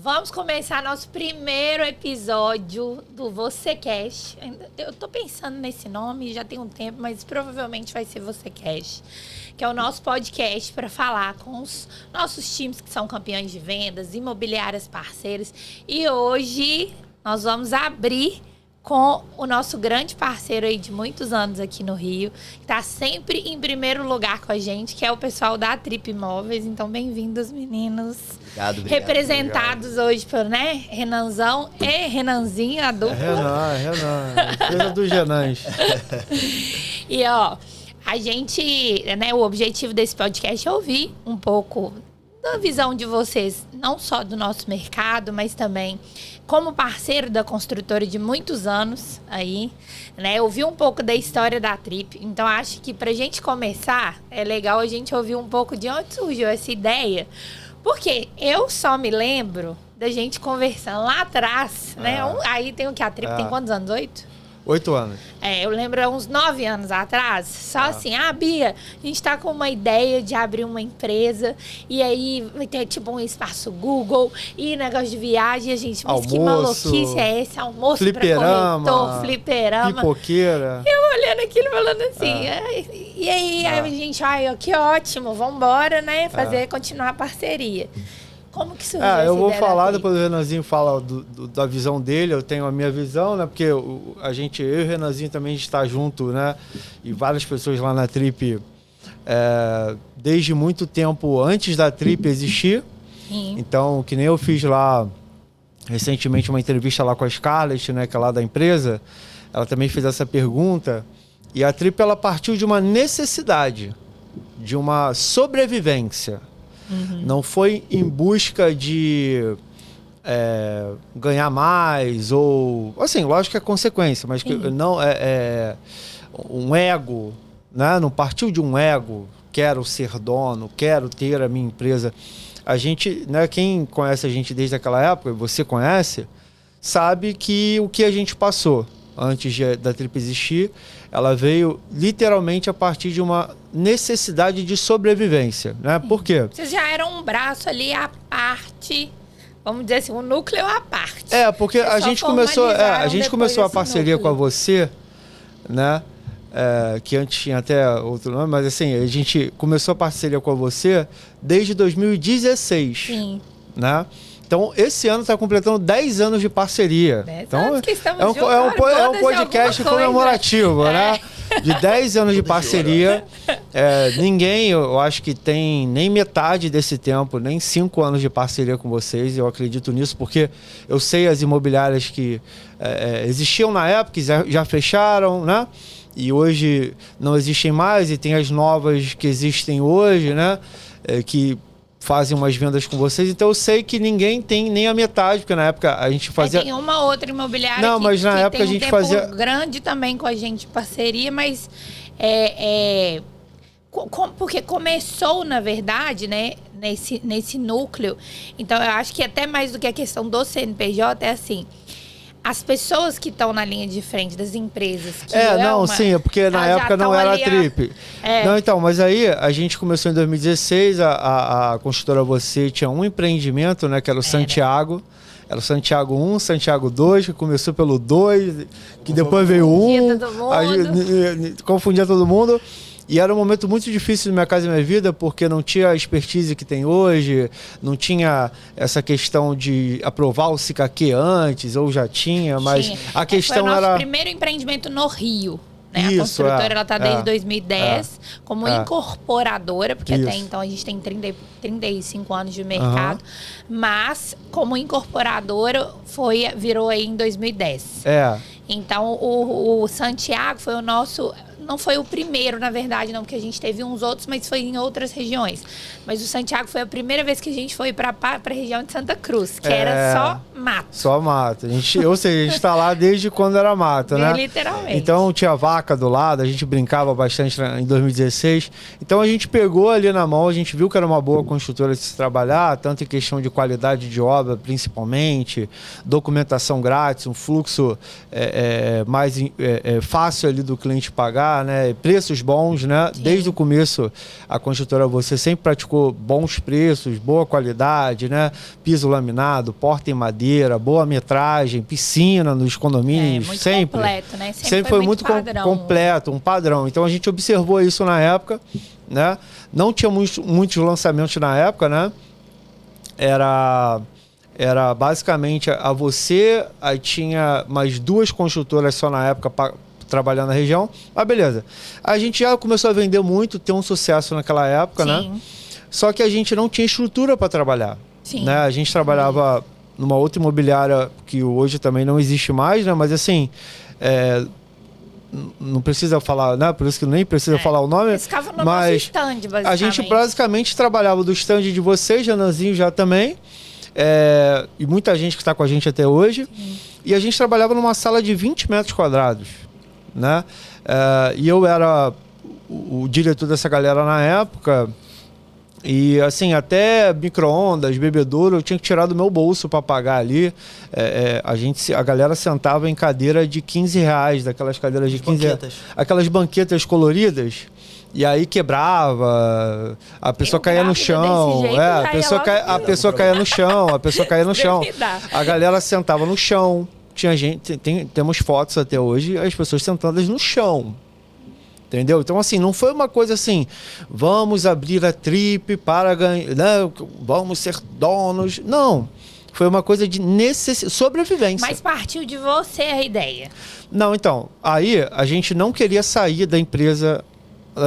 Vamos começar nosso primeiro episódio do VocêCast. Eu tô pensando nesse nome já tem um tempo, mas provavelmente vai ser VocêCast, que é o nosso podcast para falar com os nossos times que são campeões de vendas, imobiliárias parceiras. E hoje nós vamos abrir com o nosso grande parceiro aí de muitos anos aqui no Rio, que está sempre em primeiro lugar com a gente, que é o pessoal da Trip Imóveis. Então, bem-vindos, meninos. Obrigado. Representados hoje por, Renanzão e Renanzinho, a dupla. Renan. Empresa dos Renãs. E, a gente, o objetivo desse podcast é ouvir um pouco da visão de vocês, não só do nosso mercado, mas também como parceiro da construtora de muitos anos aí, ouvir um pouco da história da Trip. Então, acho que pra gente começar, é legal a gente ouvir um pouco de onde surgiu essa ideia, porque eu só me lembro da gente conversando lá atrás, aí tem o que? A Trip tem quantos anos? 8? 8 anos. Eu lembro uns 9 anos atrás, só assim, Bia, a gente tá com uma ideia de abrir uma empresa e aí vai ter tipo um espaço Google e negócio de viagem, a gente, mas que maluquice é esse? Almoço fliperama, pra corretor, fliperama. Pipoqueira. Eu olhando aquilo falando assim, e aí a gente, que ótimo, vambora, continuar a parceria. Como que surgiu essa eu vou ideia falar, depois o Renanzinho fala da visão dele, eu tenho a minha visão, porque eu e o Renanzinho também está junto, e várias pessoas lá na Trip, desde muito tempo antes da Trip existir. Sim. Então, que nem eu fiz lá recentemente uma entrevista lá com a Scarlett, que é lá da empresa, ela também fez essa pergunta, e a Trip ela partiu de uma necessidade, de uma sobrevivência. Uhum. Não foi em busca de ganhar mais ou... Assim, lógico que é consequência, mas que não é um ego, Não partiu de um ego, quero ser dono, quero ter a minha empresa. A gente, quem conhece a gente desde aquela época, você conhece, sabe que o que a gente passou antes da Trip existir, ela veio literalmente a partir de uma necessidade de sobrevivência, Por quê? Vocês já eram um braço ali à parte, vamos dizer assim, um núcleo à parte. Porque a gente começou a parceria com a Você, que antes tinha até outro nome, mas assim, a gente começou a parceria com a Você desde 2016. Sim. Então, esse ano está completando 10 anos de parceria. 10 anos que estamos juntos, é um podcast comemorativo, De 10 anos de parceria. Ninguém, eu acho que tem nem metade desse tempo, nem 5 anos de parceria com vocês. Eu acredito nisso, porque eu sei as imobiliárias que existiam na época, já fecharam, E hoje não existem mais, e tem as novas que existem hoje, que fazem umas vendas com vocês, então eu sei que ninguém tem nem a metade, porque na época a gente fazia... Tem uma outra imobiliária mas na época tem a gente tempo fazia grande também com a gente de parceria, mas porque começou, na verdade, nesse núcleo. Então eu acho que até mais do que a questão do CNPJ é assim, as pessoas que estão na linha de frente das empresas... porque na época não era a Trip. Não, então, mas aí a gente começou em 2016, a construtora Você tinha um empreendimento, que era o Santiago. Era o Santiago 1, Santiago 2, que começou pelo 2, que depois veio o 1. Confundia todo mundo. E era um momento muito difícil na Minha Casa Minha Vida, porque não tinha a expertise que tem hoje, não tinha essa questão de aprovar o SICAQ antes, ou já tinha, mas a questão foi o nosso era... primeiro empreendimento no Rio. A Isso, construtora ela está desde 2010 como incorporadora, porque até então a gente tem 35 anos de mercado, mas como incorporadora virou aí em 2010. Então o Santiago foi o nosso... Não foi o primeiro, na verdade, não, porque a gente teve uns outros, mas foi em outras regiões. Mas o Santiago foi a primeira vez que a gente foi para a região de Santa Cruz, que era só mato. Só mato. Ou seja, a gente está lá desde quando era mato, Literalmente. Então tinha vaca do lado, a gente brincava bastante em 2016. Então a gente pegou ali na mão, a gente viu que era uma boa construtora de se trabalhar, tanto em questão de qualidade de obra, principalmente, documentação grátis, um fluxo mais fácil ali do cliente pagar, preços bons, Desde o começo a construtora Você sempre praticou pô, bons preços, boa qualidade, né? Piso laminado, porta em madeira, boa metragem, piscina nos condomínios, muito sempre. Completo, né? Sempre foi muito completo, um padrão. Então a gente observou isso na época, né? Não tinha muitos lançamentos na época, né? Era basicamente a você, aí tinha mais 2 construtoras só na época trabalhando na região. Mas beleza. A gente já começou a vender muito, ter um sucesso naquela época, Sim. né? Só que a gente não tinha estrutura para trabalhar. Sim. Né? A gente trabalhava numa outra imobiliária que hoje também não existe mais, né? Mas assim, não precisa falar, né? Por isso que nem precisa falar o nome. Ficava no mas nosso stand, basicamente. A gente basicamente trabalhava do stand de vocês, Jananzinho já também. E muita gente que está com a gente até hoje. Sim. E a gente trabalhava numa sala de 20 metros quadrados. Né? E eu era o diretor dessa galera na época. E assim, até micro-ondas, bebedouro, eu tinha que tirar do meu bolso para pagar ali. A galera sentava em cadeira de R$15, daquelas cadeiras de 15 reais. Aquelas banquetas coloridas. E aí quebrava, a pessoa caía no chão. A pessoa caía no chão, A galera sentava no chão. Tinha gente, temos fotos até hoje, as pessoas sentadas no chão. Entendeu? Então, assim, não foi uma coisa assim, vamos abrir a Trip para ganhar, né? Vamos ser donos. Não. Foi uma coisa de sobrevivência. Mas partiu de você a ideia. Não, então, aí a gente não queria sair da empresa,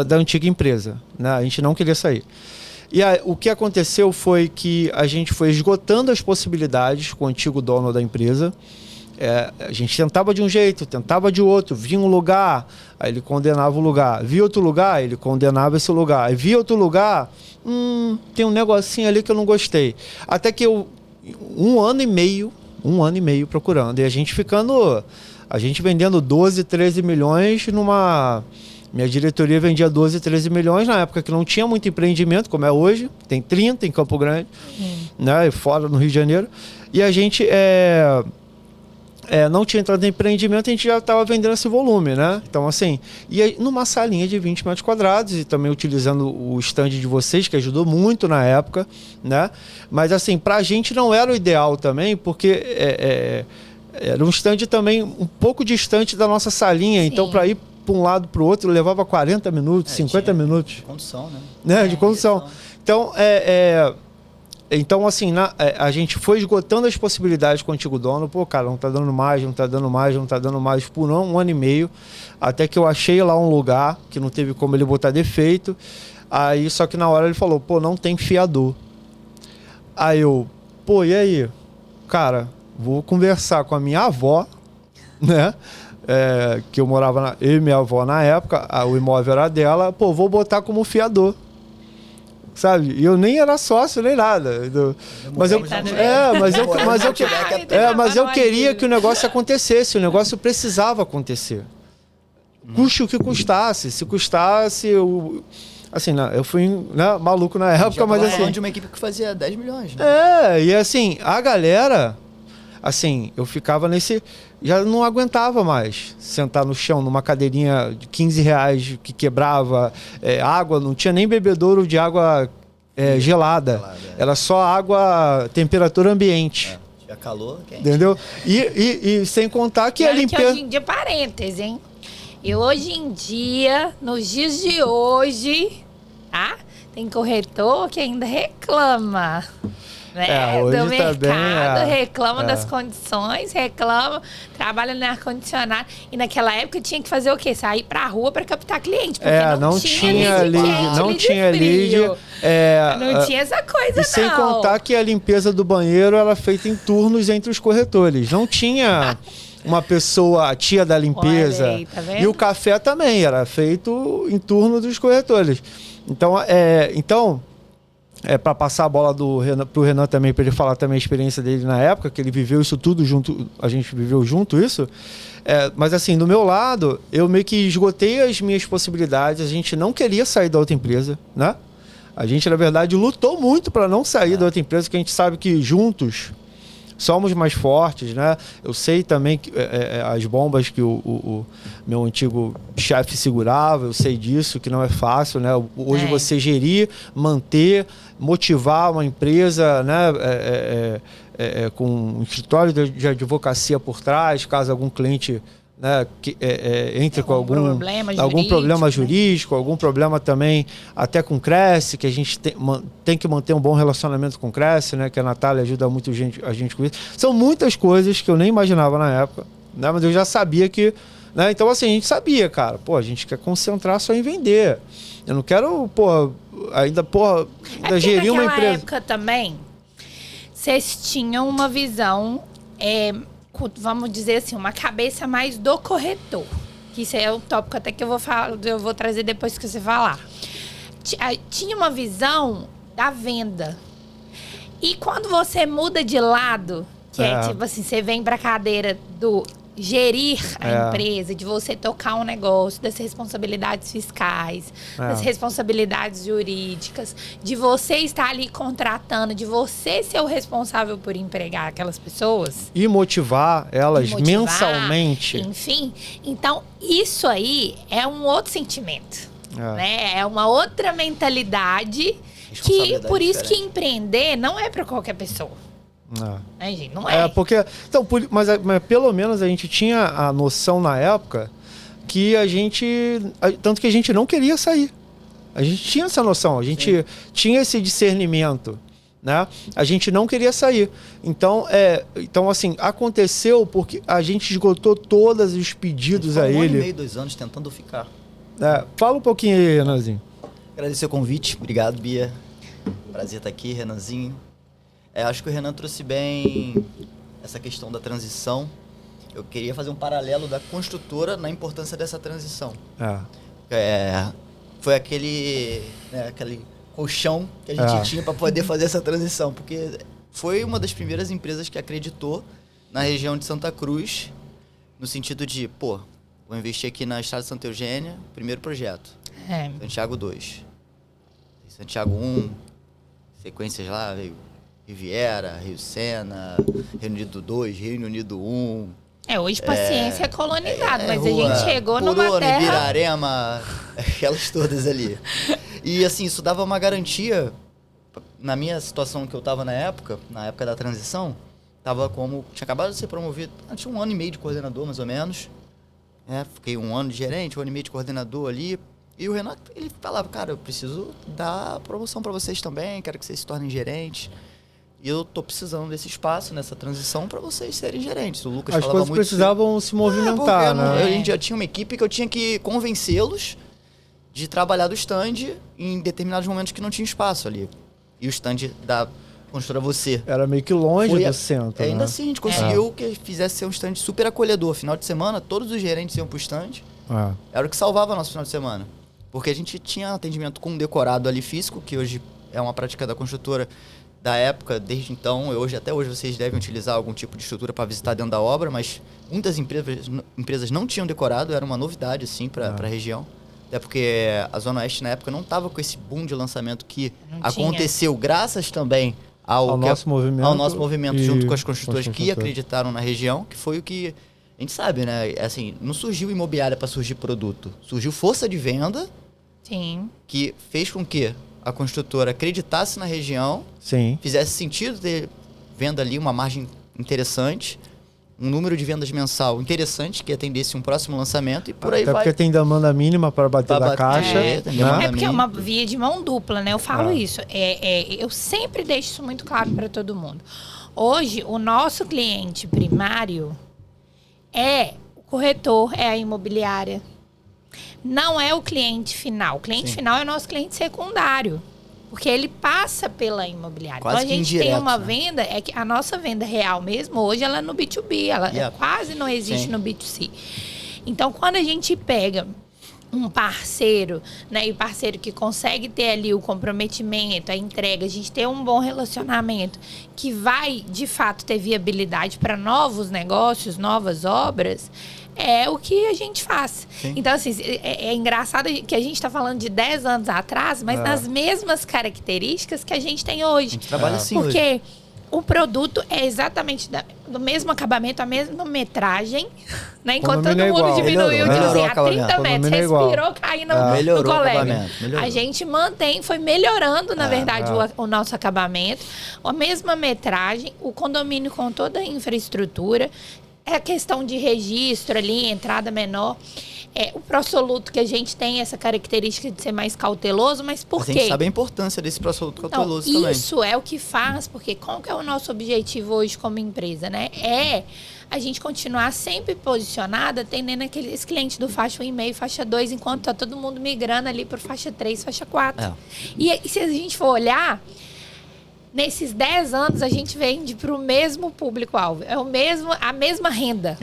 da antiga empresa, né? A gente não queria sair. E aí, o que aconteceu foi que a gente foi esgotando as possibilidades com o antigo dono da empresa. A gente tentava de um jeito, tentava de outro, via um lugar, aí ele condenava o lugar, via outro lugar, ele condenava esse lugar, aí via outro lugar, tem um negocinho ali que eu não gostei. Até que um ano e meio procurando, e a gente vendendo 12, 13 milhões minha diretoria vendia 12, 13 milhões na época que não tinha muito empreendimento, como é hoje, tem 30 em Campo Grande, né, fora no Rio de Janeiro, e a gente não tinha entrado em empreendimento, a gente já estava vendendo esse volume, né? Então, assim, e aí, numa salinha de 20 metros quadrados e também utilizando o stand de vocês, que ajudou muito na época, né? Mas, assim, para a gente não era o ideal também, porque era um stand também um pouco distante da nossa salinha, Sim. Então, para ir para um lado para o outro, levava 40 minutos, 50 minutos. De condução, né? De condução. Então, Então, assim, a gente foi esgotando as possibilidades com o antigo dono. Pô, cara, não tá dando mais por um ano e meio. Até que eu achei lá um lugar que não teve como ele botar defeito. Aí, só que na hora ele falou, pô, não tem fiador. Aí eu, pô, e aí? Cara, vou conversar com a minha avó, né? Que eu morava, eu e minha avó na época, o imóvel era dela. Pô, vou botar como fiador. Sabe? E eu nem era sócio nem nada. Mas eu queria que o negócio acontecesse. O negócio precisava acontecer. Custe o que custasse. Se custasse, assim, eu fui maluco na época, mas assim. De uma equipe que fazia 10 milhões, né? E assim, a galera, assim, eu ficava já não aguentava mais sentar no chão numa cadeirinha de R$15 que quebrava, água, não tinha nem bebedouro de água gelada, era só água temperatura ambiente. Tinha calor, quente. Entendeu? E sem contar que a limpeza... Que hoje em dia, parênteses, hein? E hoje em dia, nos dias de hoje, tá? Tem corretor que ainda reclama. Né? Hoje do mercado, tá bem, reclama das condições, trabalha no ar-condicionado. E naquela época tinha que fazer o quê? Sair pra rua para captar cliente. Porque não tinha lead. Não tinha essa coisa, não. E sem contar que a limpeza do banheiro era feita em turnos entre os corretores. Não tinha uma pessoa, a tia da limpeza. Olha aí, tá vendo? E o café também era feito em turno dos corretores. Então, para passar a bola pro Renan também, para ele falar também a experiência dele na época, que ele viveu isso tudo junto, a gente viveu junto isso. Mas assim, do meu lado, eu meio que esgotei as minhas possibilidades, a gente não queria sair da outra empresa, né? A gente, na verdade, lutou muito para não sair da outra empresa, porque a gente sabe que juntos somos mais fortes, né? Eu sei também que as bombas que o meu antigo chefe segurava, eu sei disso, que não é fácil, né? Hoje você gerir, manter, motivar uma empresa, né? Com um escritório de advocacia por trás, caso algum cliente, né, que entre com algum problema jurídico, algum problema também até com o Cresce, que a gente tem que manter um bom relacionamento com o Cresce, né, que a Natália ajuda muito a gente com isso. São muitas coisas que eu nem imaginava na época, né, mas eu já sabia que... Né, então, assim, a gente sabia, cara, a gente quer concentrar só em vender. Eu não quero, ainda gerir uma empresa. Naquela época também, vocês tinham uma visão... vamos dizer assim, uma cabeça mais do corretor. Que isso é um tópico até que eu vou trazer depois que você falar. Tinha uma visão da venda. E quando você muda de lado, que é tipo assim, você vem para a cadeira do gerir a empresa, de você tocar um negócio, das responsabilidades fiscais, das responsabilidades jurídicas, de você estar ali contratando, de você ser o responsável por empregar aquelas pessoas. E motivar elas mensalmente. Enfim, então isso aí é um outro sentimento. Né? É uma outra mentalidade que, por isso que empreender não é para qualquer pessoa. Né, gente? Não é. Porque, então, mas pelo menos a gente tinha a noção na época que tanto que a gente não queria sair. A gente tinha essa noção, a gente tinha esse discernimento, né? A gente não queria sair. Então, assim, aconteceu porque a gente esgotou todos os pedidos a ele. 1 ano e meio, 2 anos tentando ficar. Fala um pouquinho aí, Renanzinho. Agradecer o convite. Obrigado, Bia. Prazer estar aqui, Renanzinho. Acho que o Renan trouxe bem essa questão da transição. Eu queria fazer um paralelo da construtora na importância dessa transição. Foi aquele colchão que a gente tinha para poder fazer essa transição, porque foi uma das primeiras empresas que acreditou na região de Santa Cruz, no sentido de, vou investir aqui na Estrada de Santa Eugênia, primeiro projeto. Santiago 2. Santiago 1, sequências lá, veio Riviera, Rio Sena, Reino Unido 2, Reino Unido 1. Hoje paciência é colonizado, mas a gente chegou Purona, numa terra... Ibirarema, aquelas todas ali. E assim, isso dava uma garantia, na minha situação que eu estava na época da transição, tinha acabado de ser promovido, tinha 1 ano e meio de coordenador, mais ou menos. Fiquei 1 ano de gerente, 1 ano e meio de coordenador ali. E o Renato, ele falava, cara, eu preciso dar promoção para vocês também, quero que vocês se tornem gerentes. E eu tô precisando desse espaço, nessa transição, para vocês serem gerentes. O Lucas falava muito... As coisas precisavam se movimentar, né? A gente já tinha uma equipe que eu tinha que convencê-los de trabalhar do stand em determinados momentos que não tinha espaço ali. E o stand da construtora Você... Era meio que longe do centro, ainda assim, a gente conseguiu que fizesse ser um stand super acolhedor. Final de semana, todos os gerentes iam pro stand. Era o que salvava nosso final de semana. Porque a gente tinha atendimento com um decorado ali físico, que hoje é uma prática da construtora da época, desde então, até hoje vocês devem utilizar algum tipo de estrutura para visitar dentro da obra, mas muitas empresas não tinham decorado, era uma novidade assim para a região. Até porque a Zona Oeste na época não estava com esse boom de lançamento que aconteceu, graças também ao nosso movimento junto com as construtoras que acreditaram na região, que foi o que a gente sabe, né? Assim, não surgiu imobiliária para surgir produto, surgiu força de venda. Sim. Que fez com que a construtora acreditasse na região, fizesse sentido ter venda ali, uma margem interessante, um número de vendas mensal interessante, que atendesse um próximo lançamento e por aí vai. Até porque tem demanda mínima para bater da caixa. Porque é uma via de mão dupla, né? Eu falo isso. Eu sempre deixo isso muito claro para todo mundo. Hoje, o nosso cliente primário é o corretor, é a imobiliária. Não é o cliente final. O cliente final é o nosso cliente secundário. Porque ele passa pela imobiliária. Quase então a gente indireto, tem uma venda, é que a nossa venda real mesmo, hoje ela é no B2B, ela quase não existe no B2C. Então, quando a gente pega um parceiro, né, e parceiro que consegue ter ali o comprometimento, a entrega, a gente ter um bom relacionamento, que vai, de fato, ter viabilidade para novos negócios, novas obras, é o que a gente faz. Então, assim, é engraçado que a gente está falando de 10 anos atrás, mas nas mesmas características que a gente tem hoje. A gente trabalha assim porque hoje. o produto é exatamente do mesmo acabamento, a mesma metragem, né? Enquanto todo mundo diminuiu de a 30 metros, respirou, caindo no colega. A gente foi melhorando, na verdade, o nosso acabamento. A mesma metragem, o condomínio com toda a infraestrutura. É a questão de registro ali, entrada menor. O pró-soluto, que a gente tem essa característica de ser mais cauteloso, mas por quê? A gente sabe a importância desse pró-soluto cauteloso também. Isso é o que faz, porque qual que é o nosso objetivo hoje como empresa, né? É a gente continuar sempre posicionada, atendendo aqueles clientes do faixa 1,5, faixa 2, enquanto tá todo mundo migrando ali para faixa 3, faixa 4. E se a gente for olhar, nesses 10 anos a gente vende para o mesmo público-alvo. É a mesma renda,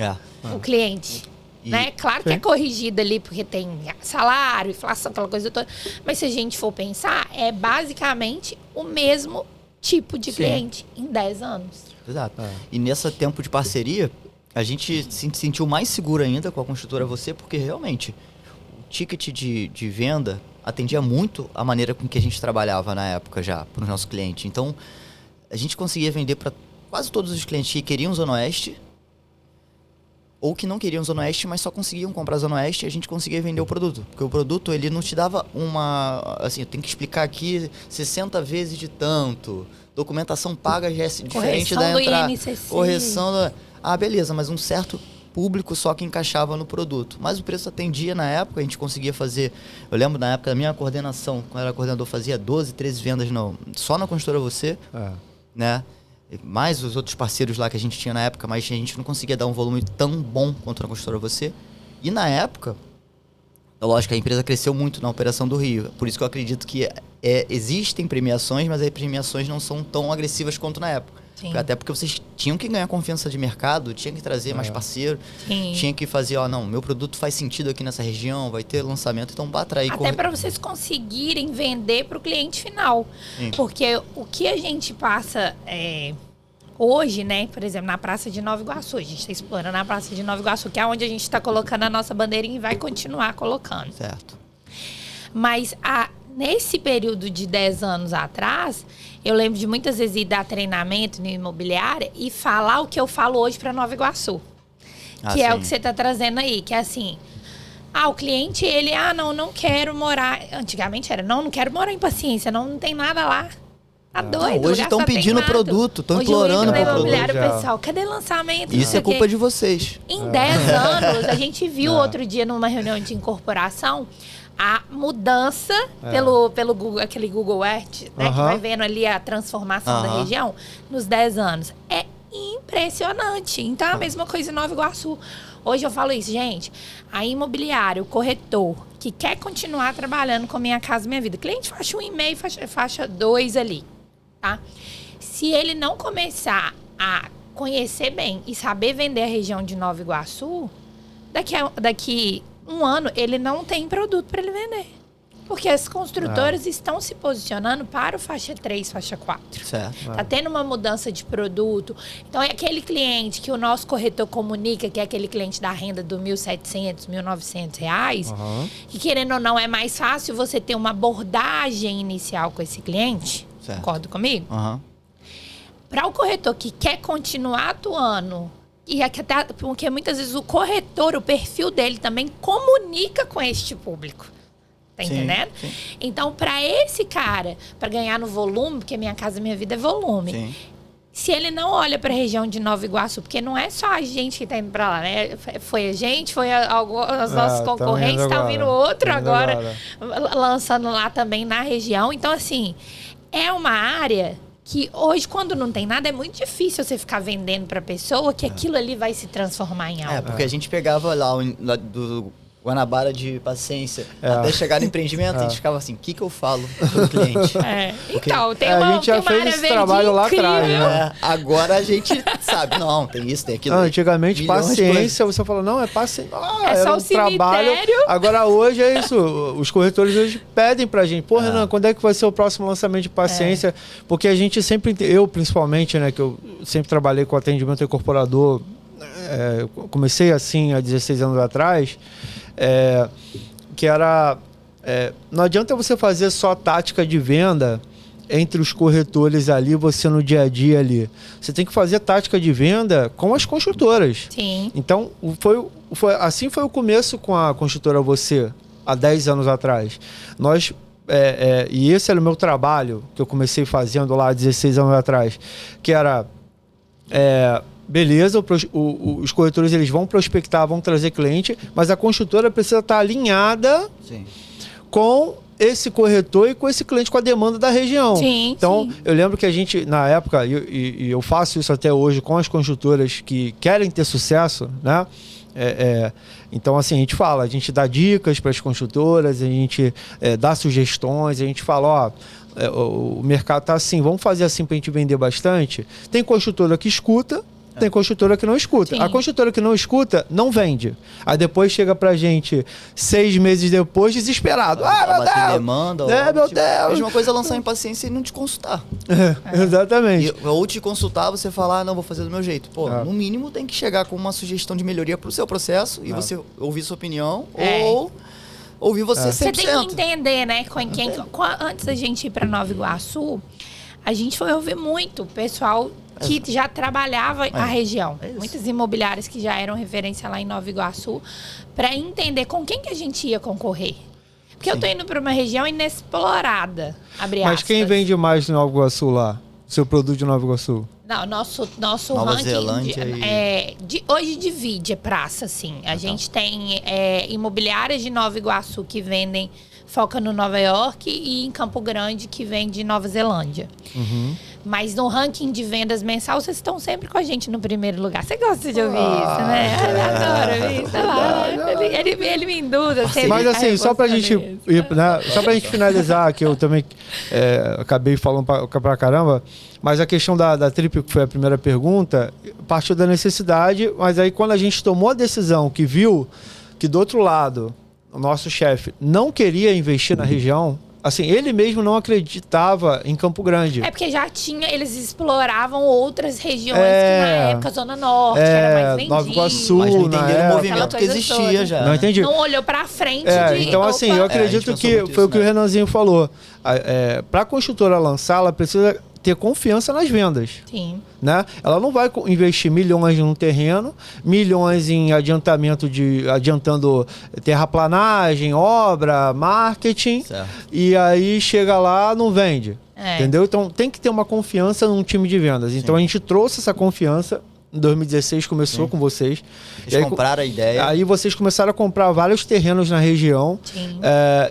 o cliente. Né? Claro que é corrigido ali, porque tem salário, inflação, aquela coisa toda. Mas se a gente for pensar, é basicamente o mesmo tipo de cliente em 10 anos. Exato. E nesse tempo de parceria, a gente se sentiu mais seguro ainda com a construtora Você, porque realmente o ticket de venda atendia muito a maneira com que a gente trabalhava na época já, para os nossos clientes. Então, a gente conseguia vender para quase todos os clientes que queriam Zona Oeste, ou que não queriam Zona Oeste, mas só conseguiam comprar Zona Oeste, e a gente conseguia vender o produto. Porque o produto, ele não te dava uma... Assim, eu tenho que explicar aqui 60 vezes de tanto. Documentação paga já é diferente da entrada. Correção do... beleza, mas um certo público só que encaixava no produto. Mas o preço atendia na época, a gente conseguia fazer... Eu lembro na época da minha coordenação, quando eu era coordenador, fazia 12, 13 vendas só na construtora Você, né? Mais os outros parceiros lá que a gente tinha na época, mas a gente não conseguia dar um volume tão bom quanto na construtora Você. E na época, lógico, a empresa cresceu muito na operação do Rio. Por isso que eu acredito que existem premiações, mas as premiações não são tão agressivas quanto na época. Até porque vocês tinham que ganhar confiança de mercado, tinham que trazer mais parceiro, tinha que fazer, meu produto faz sentido aqui nessa região, vai ter lançamento, então bata aí. Até para vocês conseguirem vender para o cliente final. Porque o que a gente passa hoje, né, por exemplo, na Praça de Nova Iguaçu, a gente está explorando a Praça de Nova Iguaçu, que é onde a gente está colocando a nossa bandeirinha e vai continuar colocando. Certo. Mas nesse período de 10 anos atrás, eu lembro de muitas vezes ir dar treinamento no imobiliário e falar o que eu falo hoje para Nova Iguaçu. Que é o que você está trazendo aí, que é assim... o cliente, ele... não quero morar... Antigamente era, não quero morar em Paciência, não tem nada lá. Tá doido. Hoje estão pedindo produto, estão implorando pro imobiliário, pessoal, cadê lançamento? Isso é culpa de vocês. Em 10 anos, a gente viu outro dia numa reunião de incorporação... A mudança pelo Google, aquele Google Earth, né, que vai vendo ali a transformação da região nos 10 anos. É impressionante. Então, é a mesma coisa em Nova Iguaçu. Hoje eu falo isso, gente. A imobiliária, o corretor, que quer continuar trabalhando com Minha Casa Minha Vida. Cliente faixa 1,5, faixa 2 ali, tá? Se ele não começar a conhecer bem e saber vender a região de Nova Iguaçu, daqui um ano, ele não tem produto para ele vender. Porque as construtoras estão se posicionando para o faixa 3, faixa 4. Certo. Tá tendo uma mudança de produto. Então, é aquele cliente que o nosso corretor comunica, que é aquele cliente da renda do R$1.700, R$1.900, que querendo ou não, é mais fácil você ter uma abordagem inicial com esse cliente. Certo. Concorda comigo? Para o corretor que quer continuar atuando, e até porque muitas vezes o corretor, o perfil dele também comunica com este público. Tá entendendo? Sim. Então, para esse cara, para ganhar no volume, porque Minha Casa Minha Vida é volume. Se ele não olha para a região de Nova Iguaçu, porque não é só a gente que está indo para lá, né? Foi a gente, foi os nossos concorrentes, está vindo outro agora, lançando lá também na região. Então, assim, é uma área que hoje, quando não tem nada, é muito difícil você ficar vendendo para a pessoa que aquilo ali vai se transformar em algo. Porque a gente pegava lá do Guanabara de Paciência até chegar no empreendimento, a gente ficava assim, o que eu falo pro cliente? Então, tem uma, a gente já fez esse trabalho lá atrás, né? Agora a gente sabe, não, tem isso, tem aquilo. Antigamente, Paciência, você falou, não, é Paciência. É só o trabalho. Agora hoje é isso, os corretores hoje pedem pra gente, Renan, quando é que vai ser o próximo lançamento de Paciência? Porque a gente sempre, eu principalmente, né, que eu sempre trabalhei com atendimento incorporador, comecei assim há 16 anos atrás, que era... não adianta você fazer só tática de venda entre os corretores ali, você no dia a dia ali. Você tem que fazer tática de venda com as construtoras. Sim. Então, assim foi o começo com a construtora Você, há 10 anos atrás. Nós, e esse era o meu trabalho, que eu comecei fazendo lá há 16 anos atrás, que era... beleza, os corretores eles vão prospectar, vão trazer cliente, mas a construtora precisa estar alinhada com esse corretor e com esse cliente, com a demanda da região. Sim, então, eu lembro que a gente, na época, e eu faço isso até hoje com as construtoras que querem ter sucesso, né? Então, assim, a gente dá dicas para as construtoras, a gente dá sugestões, a gente fala, o mercado tá assim, vamos fazer assim para a gente vender bastante. Tem construtora que escuta, tem construtora que não escuta. Sim. A construtora que não escuta, não vende. Aí depois chega pra gente 6 meses depois, desesperado. Meu Deus! Demanda, meu Deus! Mesma coisa lançar impaciência e não te consultar. Exatamente. Ou te consultar, você falar, não, vou fazer do meu jeito. Pô, no mínimo tem que chegar com uma sugestão de melhoria pro seu processo e você ouvir sua opinião ou ouvir você 100%. Você tem que entender, né? Antes da gente ir pra Nova Iguaçu, a gente foi ouvir muito o pessoal que já trabalhava a região. Muitas imobiliárias que já eram referência lá em Nova Iguaçu, para entender com quem que a gente ia concorrer. Porque eu tô indo para uma região inexplorada, abre aspas. Mas quem vende mais em Nova Iguaçu lá? Seu produto de Nova Iguaçu? Não, nosso Nova ranking Zelândia hoje divide praça, assim. A gente tem imobiliárias de Nova Iguaçu que vendem, foca no Nova York, e em Campo Grande que vende Nova Zelândia. Mas no ranking de vendas mensal, vocês estão sempre com a gente no primeiro lugar. Você gosta de ouvir isso, né? Eu adoro isso. Ele me induz. Mas assim, só pra gente finalizar, que eu também acabei falando pra caramba, mas a questão da Trip, que foi a primeira pergunta, partiu da necessidade, mas aí quando a gente tomou a decisão, que viu que do outro lado, o nosso chefe não queria investir na região, assim, ele mesmo não acreditava em Campo Grande. Porque já eles exploravam outras regiões que na época, Zona Norte, era mais vendida. Nova Iguaçu, mas não entenderam o movimento que existia toda. já. Não entendi. Não olhou pra frente. Então, assim, eu acredito que foi o que o Renanzinho falou. Para a construtora lançar, ela precisa ter confiança nas vendas. Sim. Né? Ela não vai investir milhões num terreno, milhões em adiantando terraplanagem, obra, marketing, e aí chega lá, não vende. Entendeu? Então tem que ter uma confiança num time de vendas. Então a gente trouxe essa confiança. Em 2016 começou com vocês. Eles compraram a ideia. Aí vocês começaram a comprar vários terrenos na região.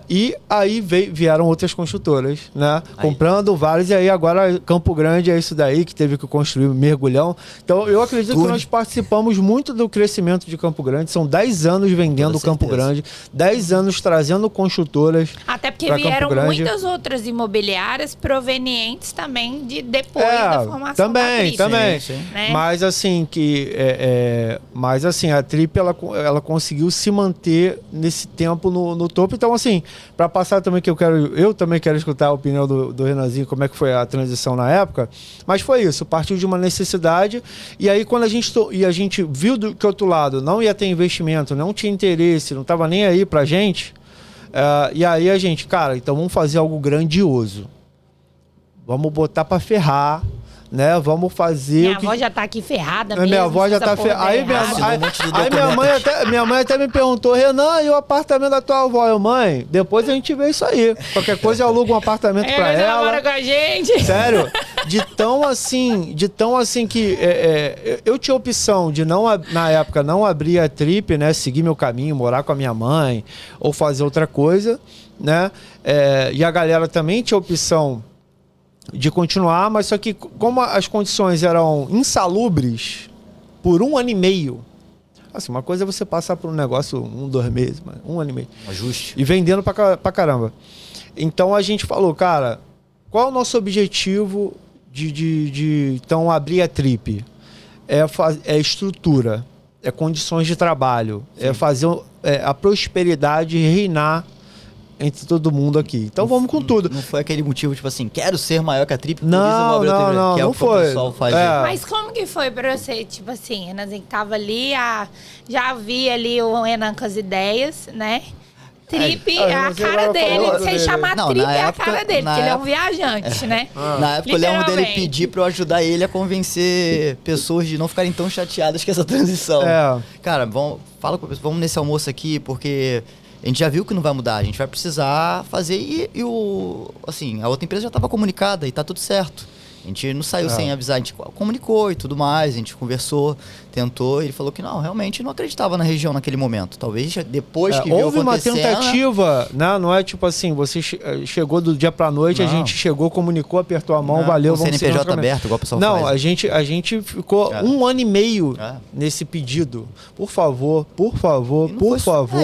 E aí vieram outras construtoras, né? Comprando vários. E aí agora Campo Grande é isso daí, que teve que construir mergulhão. Então eu acredito que nós participamos muito do crescimento de Campo Grande. São 10 anos vendendo Campo Grande. 10 anos trazendo construtoras. Até porque vieram muitas outras imobiliárias provenientes também depois da formação também. Sim. Né? Mas assim, mas assim, a Trip ela conseguiu se manter nesse tempo no topo. Então, assim, para passar também que eu também quero escutar a opinião do Renanzinho, como é que foi a transição na época. Mas foi isso, partiu de uma necessidade. E aí, quando a gente viu que outro lado não ia ter investimento, não tinha interesse, não estava nem aí pra gente. E aí a gente, cara, então vamos fazer algo grandioso. Vamos botar para ferrar. Né? Vamos fazer. Minha avó já tá aqui ferrada mesmo. Minha avó já tá ferrada. Aí minha mãe até me perguntou, Renan, e o apartamento da tua avó? Mãe, depois a gente vê isso aí. Qualquer coisa eu alugo um apartamento pra ela. Mora com a gente. Sério, de tão assim que eu tinha opção de na época não abrir a Trip, né? Seguir meu caminho, morar com a minha mãe ou fazer outra coisa, né? E a galera também tinha opção de continuar, mas só que como as condições eram insalubres por 1 ano e meio, assim, uma coisa é você passar por um negócio 2 meses, mas 1 ano e meio. Ajuste. E vendendo pra caramba. Então a gente falou, cara, qual é o nosso objetivo de então abrir a Trip? É estrutura, é condições de trabalho, é fazer a prosperidade reinar entre todo mundo aqui. Então vamos com tudo. Não foi aquele motivo, tipo assim, quero ser maior que a Trip, não, que é o que o pessoal faz. Mas como que foi pra você, tipo assim, Renanzinho que tava ali, já vi ali o Renan com as ideias, né? Trip é a cara dele. Você chamar Trip é a cara dele, porque ele é um viajante, né? Na época eu lembro dele pedir pra eu ajudar ele a convencer pessoas de não ficarem tão chateadas com essa transição. Cara, fala com a pessoa, vamos nesse almoço aqui, porque a gente já viu que não vai mudar, a gente vai precisar fazer assim, a outra empresa já estava comunicada e tá tudo certo. A gente não saiu sem avisar, a gente comunicou e tudo mais, a gente conversou, tentou, e ele falou que não, realmente não acreditava na região naquele momento. Talvez depois que viu houve uma tentativa, né? Não é tipo assim, você chegou do dia pra noite, a gente chegou, comunicou, apertou a mão, valeu, vamos seguir. CNPJ aberto, igual o pessoal faz. Não, a gente ficou 1 ano e meio nesse pedido. Por favor, por favor.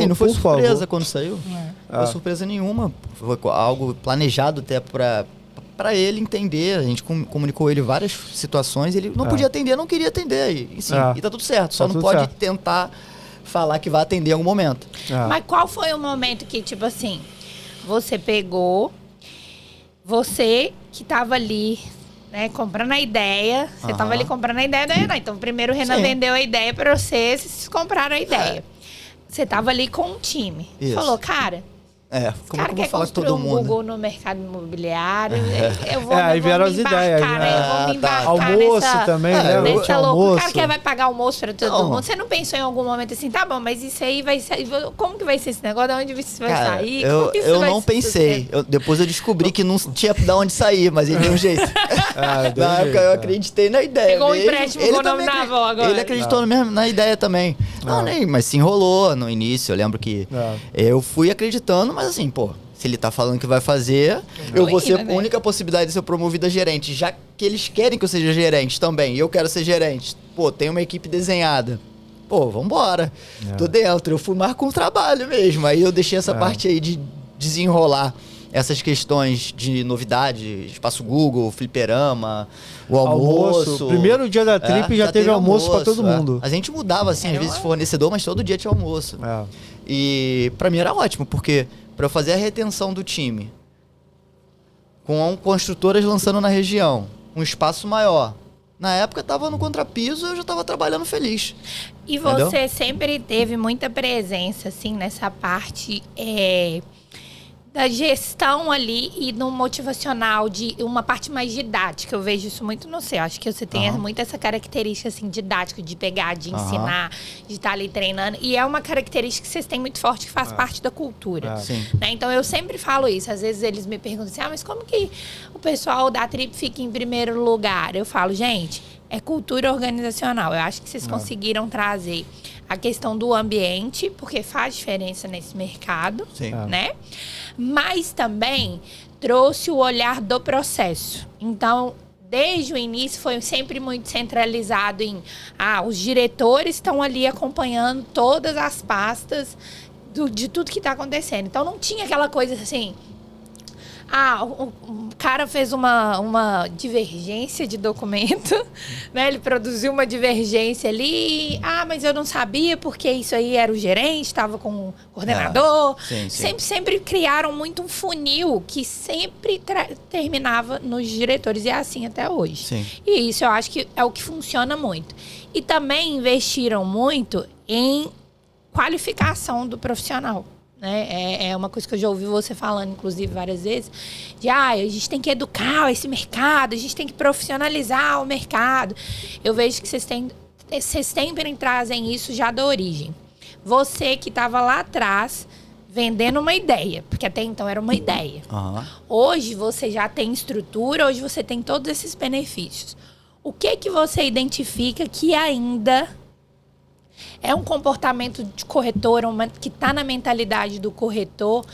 E não foi surpresa quando saiu. Não foi surpresa nenhuma. Foi algo planejado até para ele entender. A gente comunicou ele várias situações, ele não podia atender, não queria atender. E tá tudo certo, só não pode tentar falar que vai atender em algum momento. Mas qual foi o momento que, tipo assim, você pegou, você que tava ali, né, comprando a ideia, você tava ali comprando a ideia da Renan. Então, primeiro o Renan vendeu a ideia para vocês compraram a ideia. Você tava ali com um time. Falou, cara... como é que eu vou falar com todo mundo? Google no mercado imobiliário, eu vou, aí vieram as ideias, né? Eu vou me embarcar almoço também, né? Nessa loucura. O cara que vai pagar almoço para todo mundo. Você não pensou em algum momento assim, tá bom, mas isso aí vai sair, como que vai ser esse negócio? De onde isso vai sair? Eu não pensei. Depois eu descobri que não tinha de onde sair, mas ele deu um jeito. Na época eu acreditei na ideia. Pegou um empréstimo com o nome da avó agora. Ele acreditou na ideia também. Mas se enrolou no início. Eu lembro que eu fui acreditando, mas assim, se ele tá falando que vai fazer, eu vou ser a única possibilidade de ser promovido a gerente, já que eles querem que eu seja gerente também, e eu quero ser gerente. Tem uma equipe desenhada. Vambora. Tô dentro. Eu fui mais com o trabalho mesmo. Aí eu deixei essa parte aí de desenrolar essas questões de novidade, espaço Google, fliperama, o almoço. Primeiro dia da trip já teve almoço para todo mundo. A gente mudava, assim, às vezes fornecedor, mas todo dia tinha almoço. E pra mim era ótimo, porque para eu fazer a retenção do time, com construtoras lançando na região, um espaço maior. Na época eu tava no contrapiso, eu já tava trabalhando feliz. E você sempre teve muita presença, assim, nessa parte da gestão ali e no motivacional, de uma parte mais didática. Eu vejo isso muito no seu. Acho que você tem muito essa característica, assim, didática, de pegar, de ensinar, de estar ali treinando. E é uma característica que vocês têm muito forte, que faz parte da cultura. Né? Então, eu sempre falo isso. Às vezes, eles me perguntam assim, mas como que o pessoal da Trip fica em primeiro lugar? Eu falo, gente, é cultura organizacional. Eu acho que vocês conseguiram trazer a questão do ambiente, porque faz diferença nesse mercado, né? Mas também trouxe o olhar do processo. Então, desde o início, foi sempre muito centralizado em... os diretores estão ali acompanhando todas as pastas de tudo que está acontecendo. Então, não tinha aquela coisa assim... o cara fez uma divergência de documento, né? Ele produziu uma divergência ali. Mas eu não sabia porque isso aí era o gerente, estava com o coordenador. Sempre criaram muito um funil que sempre terminava nos diretores e é assim até hoje. E isso eu acho que é o que funciona muito. E também investiram muito em qualificação do profissional. É uma coisa que eu já ouvi você falando, inclusive, várias vezes, de a gente tem que educar esse mercado, a gente tem que profissionalizar o mercado. Eu vejo que vocês sempre trazem isso já da origem. Você que estava lá atrás vendendo uma ideia, porque até então era uma ideia. Hoje você já tem estrutura, hoje você tem todos esses benefícios. O que você identifica que ainda... é um comportamento de corretor, que está na mentalidade do corretor,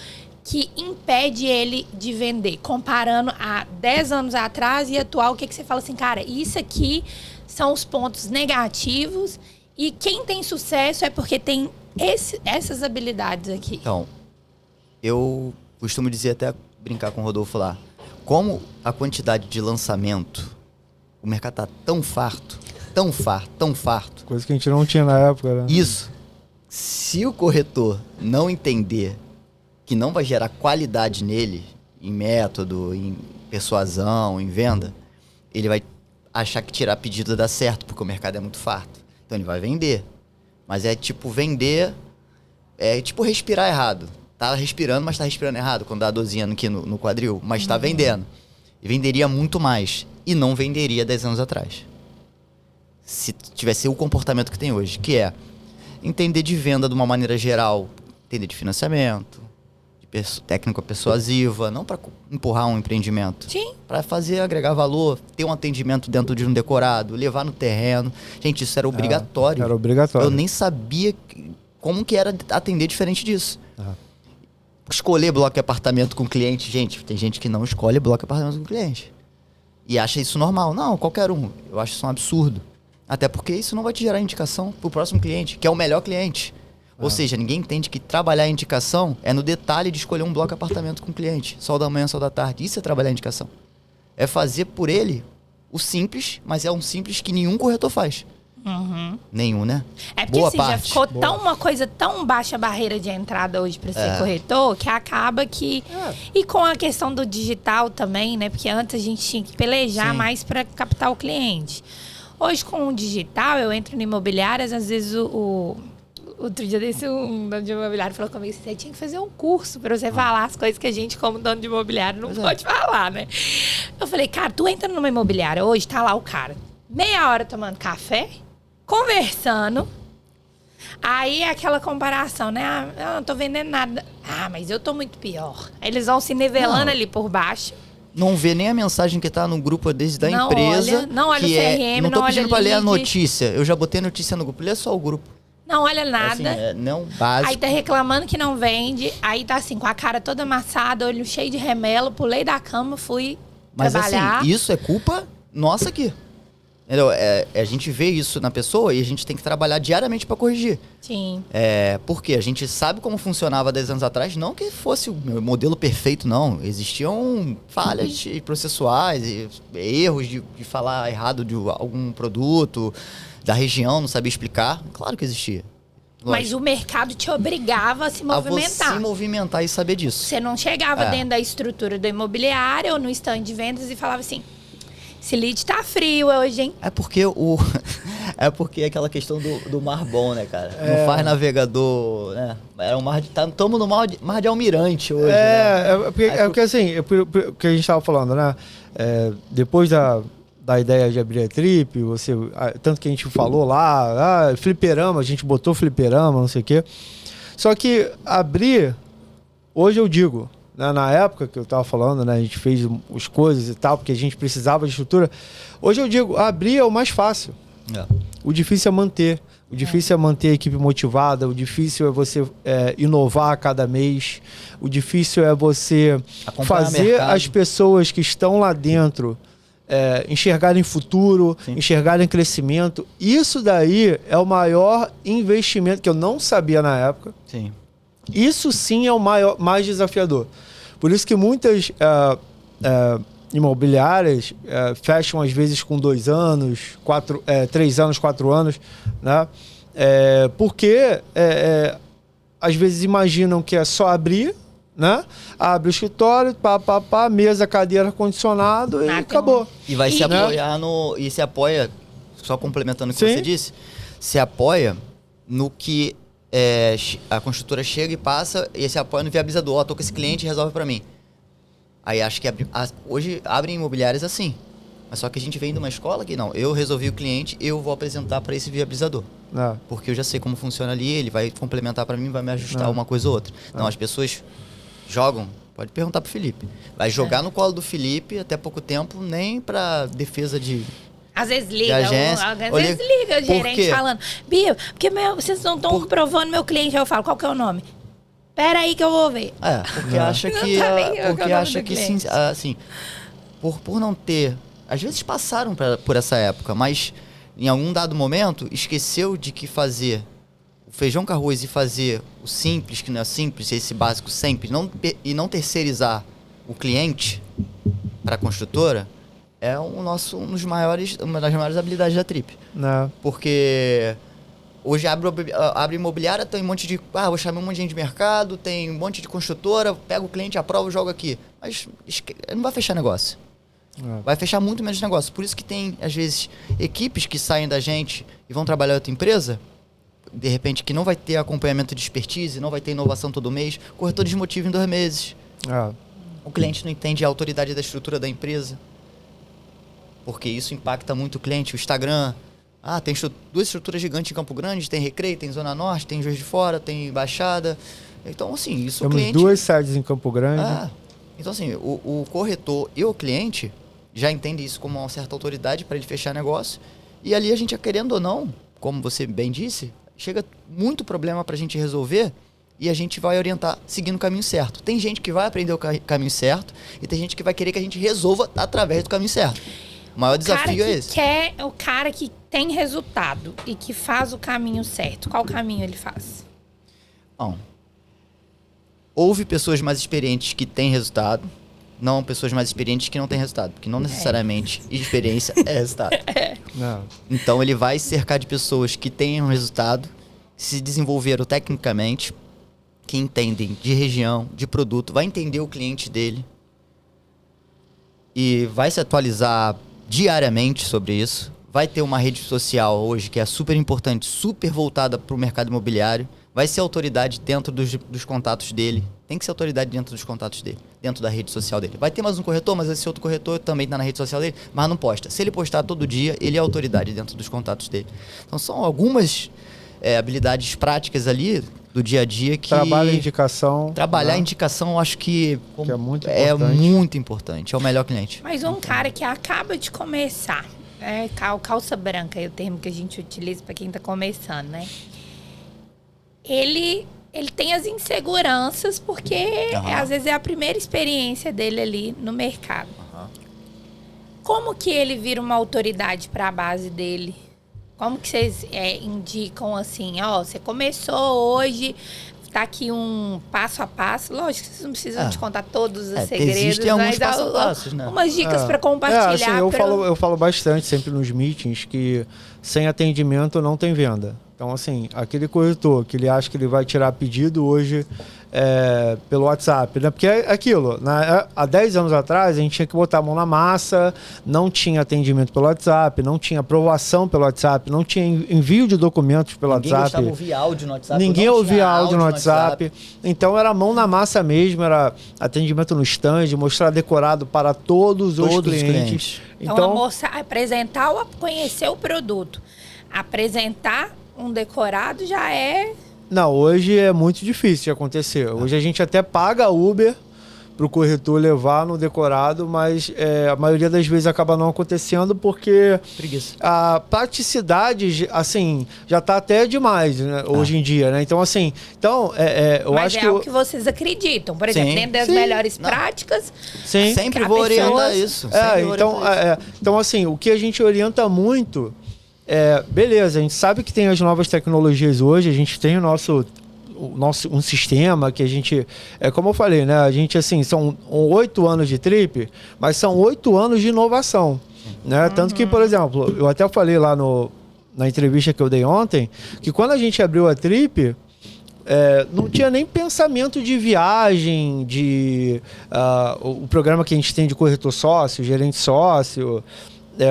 que impede ele de vender? Comparando a 10 anos atrás e atual, o que você fala assim, cara, isso aqui são os pontos negativos e quem tem sucesso é porque tem essas habilidades aqui. Então, eu costumo dizer, até brincar com o Rodolfo lá, como a quantidade de lançamento, o mercado está tão farto, tão farto. Coisa que a gente não tinha na época, né? Isso. Se o corretor não entender que não vai gerar qualidade nele, em método, em persuasão, em venda, ele vai achar que tirar pedido dá certo, porque o mercado é muito farto. Então ele vai vender. Mas é tipo vender, é tipo respirar errado. tá respirando, mas tá respirando errado, quando dá a dorzinha aqui no quadril, mas tá vendendo. E venderia muito mais. E não venderia 10 anos atrás. Se tivesse o comportamento que tem hoje, que é entender de venda de uma maneira geral, entender de financiamento, de técnica persuasiva, não para empurrar um empreendimento. Sim. Para fazer, agregar valor, ter um atendimento dentro de um decorado, levar no terreno. Gente, isso era obrigatório. Era obrigatório. Eu nem sabia como que era atender diferente disso. Escolher bloco de apartamento com cliente. Gente, tem gente que não escolhe bloco de apartamento com cliente. E acha isso normal. Não, qualquer um. Eu acho isso um absurdo. Até porque isso não vai te gerar indicação pro próximo cliente, que é o melhor cliente. Ou seja, ninguém entende que trabalhar a indicação é no detalhe de escolher um bloco de apartamento com cliente. Sol da manhã, sol da tarde. Isso é trabalhar a indicação. É fazer por ele o simples, mas é um simples que nenhum corretor faz. Nenhum, né? É porque assim, já ficou uma coisa tão baixa a barreira de entrada hoje para ser corretor, que acaba que... E com a questão do digital também, né? Porque antes a gente tinha que pelejar mais para captar o cliente. Hoje, com o digital, eu entro em imobiliárias, às vezes outro dia desse, um dono de imobiliário falou comigo, você tinha que fazer um curso para você falar as coisas que a gente, como dono de imobiliário, não pode falar, né? Eu falei, cara, tu entra numa imobiliária hoje, tá lá o cara, meia hora tomando café, conversando, aí é aquela comparação, né? Ah, eu não tô vendendo nada. Ah, mas eu tô muito pior. Aí eles vão se nivelando ali por baixo. Não vê nem a mensagem que tá no grupo desde da empresa. Não olha o CRM, não tô não pedindo olha pra ler a lead. notícia. Eu já botei notícia no grupo. Lê só o grupo. Não olha nada. Assim, não básico. Aí tá reclamando que não vende. Aí tá assim, com a cara toda amassada, olho cheio de remelo, pulei da cama, fui trabalhar. Assim, isso é culpa nossa aqui. Entendeu? A gente vê isso na pessoa e a gente tem que trabalhar diariamente para corrigir. Sim. Porque a gente sabe como funcionava 10 anos atrás, não que fosse o modelo perfeito, não. Existiam falhas processuais, erros de falar errado de algum produto, da região, não sabia explicar. Claro que existia. Mas o mercado te obrigava a se movimentar. A você movimentar e saber disso. Você não chegava dentro da estrutura do imobiliário ou no stand de vendas e falava assim... Esse lead tá frio hoje, hein? É porque aquela questão do mar bom, né, cara? Não faz navegador, né? Era um mar de... Estamos no mar de Almirante hoje, né? Porque assim, o que a gente tava falando, né? Depois da ideia de abrir a Trip, tanto que a gente falou lá, fliperama, a gente botou fliperama, não sei o quê. Só que abrir, hoje eu digo... Na época que eu estava falando, né, a gente fez as coisas e tal, porque a gente precisava de estrutura. Hoje eu digo, abrir é o mais fácil. O difícil é manter. O difícil é manter a equipe motivada. O difícil é você inovar a cada mês. O difícil é você fazer as pessoas que estão lá dentro enxergarem futuro, enxergarem crescimento. Isso daí é o maior investimento que eu não sabia na época. Sim. Isso sim é o mais desafiador. Por isso que muitas imobiliárias fecham às vezes com 2 anos, 3 anos, 4 anos, né? Porque às vezes imaginam que é só abrir, né? Abre o escritório, mesa, cadeira, ar-condicionado e acabou. E vai se apoiar e se apoia, só complementando o que você disse, se apoia no que a construtora chega e passa e se apoia no viabilizador. Tô com esse cliente e resolve para mim. Aí acho que hoje abrem imobiliárias assim. Mas só que a gente vem de uma escola que não, eu resolvi o cliente, eu vou apresentar para esse viabilizador. Porque eu já sei como funciona ali, ele vai complementar para mim, vai me ajustar uma coisa ou outra. Então as pessoas jogam, pode perguntar pro Felipe, vai jogar no colo do Felipe até pouco tempo, nem para defesa de... Às vezes liga, o gerente falando, Bia, porque vocês não estão provando meu cliente. Aí eu falo, qual que é o nome? Pera aí que eu vou ver. Porque acha que sim, assim, por não ter... Às vezes passaram por essa época, mas em algum dado momento esqueceu de que fazer o feijão com arroz e fazer o simples, que não é simples, esse básico sempre, e não terceirizar o cliente para a construtora, é uma das maiores habilidades da Trip. Porque hoje abre imobiliária, tem um monte de... vou chamar um monte de gente de mercado, tem um monte de construtora, pega o cliente, aprova, joga aqui. Mas não vai fechar negócio. Vai fechar muito menos negócio. Por isso que tem, às vezes, equipes que saem da gente e vão trabalhar em outra empresa. de repente, que não vai ter acompanhamento de expertise, não vai ter inovação todo mês, o corretor desmotiva em 2 meses. O cliente não entende a autoridade da estrutura da empresa, porque isso impacta muito o cliente. O Instagram, tem 2 estruturas gigantes em Campo Grande, tem Recreio, tem Zona Norte, tem Juiz de Fora, tem Baixada. Então, assim, isso Temos o cliente... 2 sedes em Campo Grande. Então, assim, o corretor e o cliente já entendem isso como uma certa autoridade para ele fechar negócio. E ali a gente, querendo ou não, como você bem disse, chega muito problema para a gente resolver e a gente vai orientar seguindo o caminho certo. Tem gente que vai aprender o caminho certo e tem gente que vai querer que a gente resolva através do caminho certo. O maior desafio é esse. O cara que tem resultado e que faz o caminho certo, qual caminho ele faz? Bom, houve pessoas mais experientes que têm resultado, não pessoas mais experientes que não têm resultado, porque não necessariamente experiência é resultado. Não. Então ele vai cercar de pessoas que tenham resultado, se desenvolveram tecnicamente, que entendem de região, de produto, vai entender o cliente dele e vai se atualizar diariamente sobre isso. Vai ter uma rede social hoje que é super importante, super voltada para o mercado imobiliário. Vai ser autoridade dentro dos contatos dele. Tem que ser autoridade dentro dos contatos dele, dentro da rede social dele. Vai ter mais um corretor, mas esse outro corretor também está na rede social dele, mas não posta. Se ele postar todo dia, ele é autoridade dentro dos contatos dele. Então são algumas habilidades práticas ali do dia a dia que... Trabalho e indicação. Trabalhar a indicação, eu acho que é muito importante. É o melhor cliente. Mas um cara que acaba de começar, calça branca é o termo que a gente utiliza para quem está começando, né? Ele tem as inseguranças porque às vezes é a primeira experiência dele ali no mercado. Como que ele vira uma autoridade para a base dele? Como que vocês indicam assim, você começou hoje, tá aqui um passo a passo. Lógico que vocês não precisam te contar todos os segredos, existem alguns mas passo a passos, né? Umas dicas para compartilhar. Assim, eu falo bastante sempre nos meetings que sem atendimento não tem venda. Então, assim, aquele corretor que ele acha que ele vai tirar pedido hoje pelo WhatsApp, né? Porque é aquilo, há 10 anos atrás a gente tinha que botar a mão na massa, não tinha atendimento pelo WhatsApp, não tinha aprovação pelo WhatsApp, não tinha envio de documentos pelo WhatsApp. Ninguém gostava de ouvir áudio no WhatsApp. Ninguém ouvia áudio no WhatsApp. Então era mão na massa mesmo, era atendimento no stand, mostrar decorado para todos os clientes. Então apresentar ou conhecer o produto. Apresentar um decorado já é... Não, hoje é muito difícil de acontecer. Hoje a gente até paga Uber para o corretor levar no decorado, mas a maioria das vezes acaba não acontecendo porque preguiça. A praticidade, assim, já está até demais, né, hoje em dia, né? Então, assim, eu mas acho que... Mas é o que vocês acreditam. Por exemplo, dentro das melhores práticas... Sim. Sempre vou orientar isso. Então, assim, o que a gente orienta muito... beleza, a gente sabe que tem as novas tecnologias hoje, a gente tem um sistema que a gente, como eu falei, né? A gente, assim, são 8 anos de trip, mas são 8 anos de inovação, né? Tanto que, por exemplo, eu até falei lá na entrevista que eu dei ontem, que quando a gente abriu a trip, não tinha nem pensamento de viagem, o programa que a gente tem de corretor sócio, gerente sócio...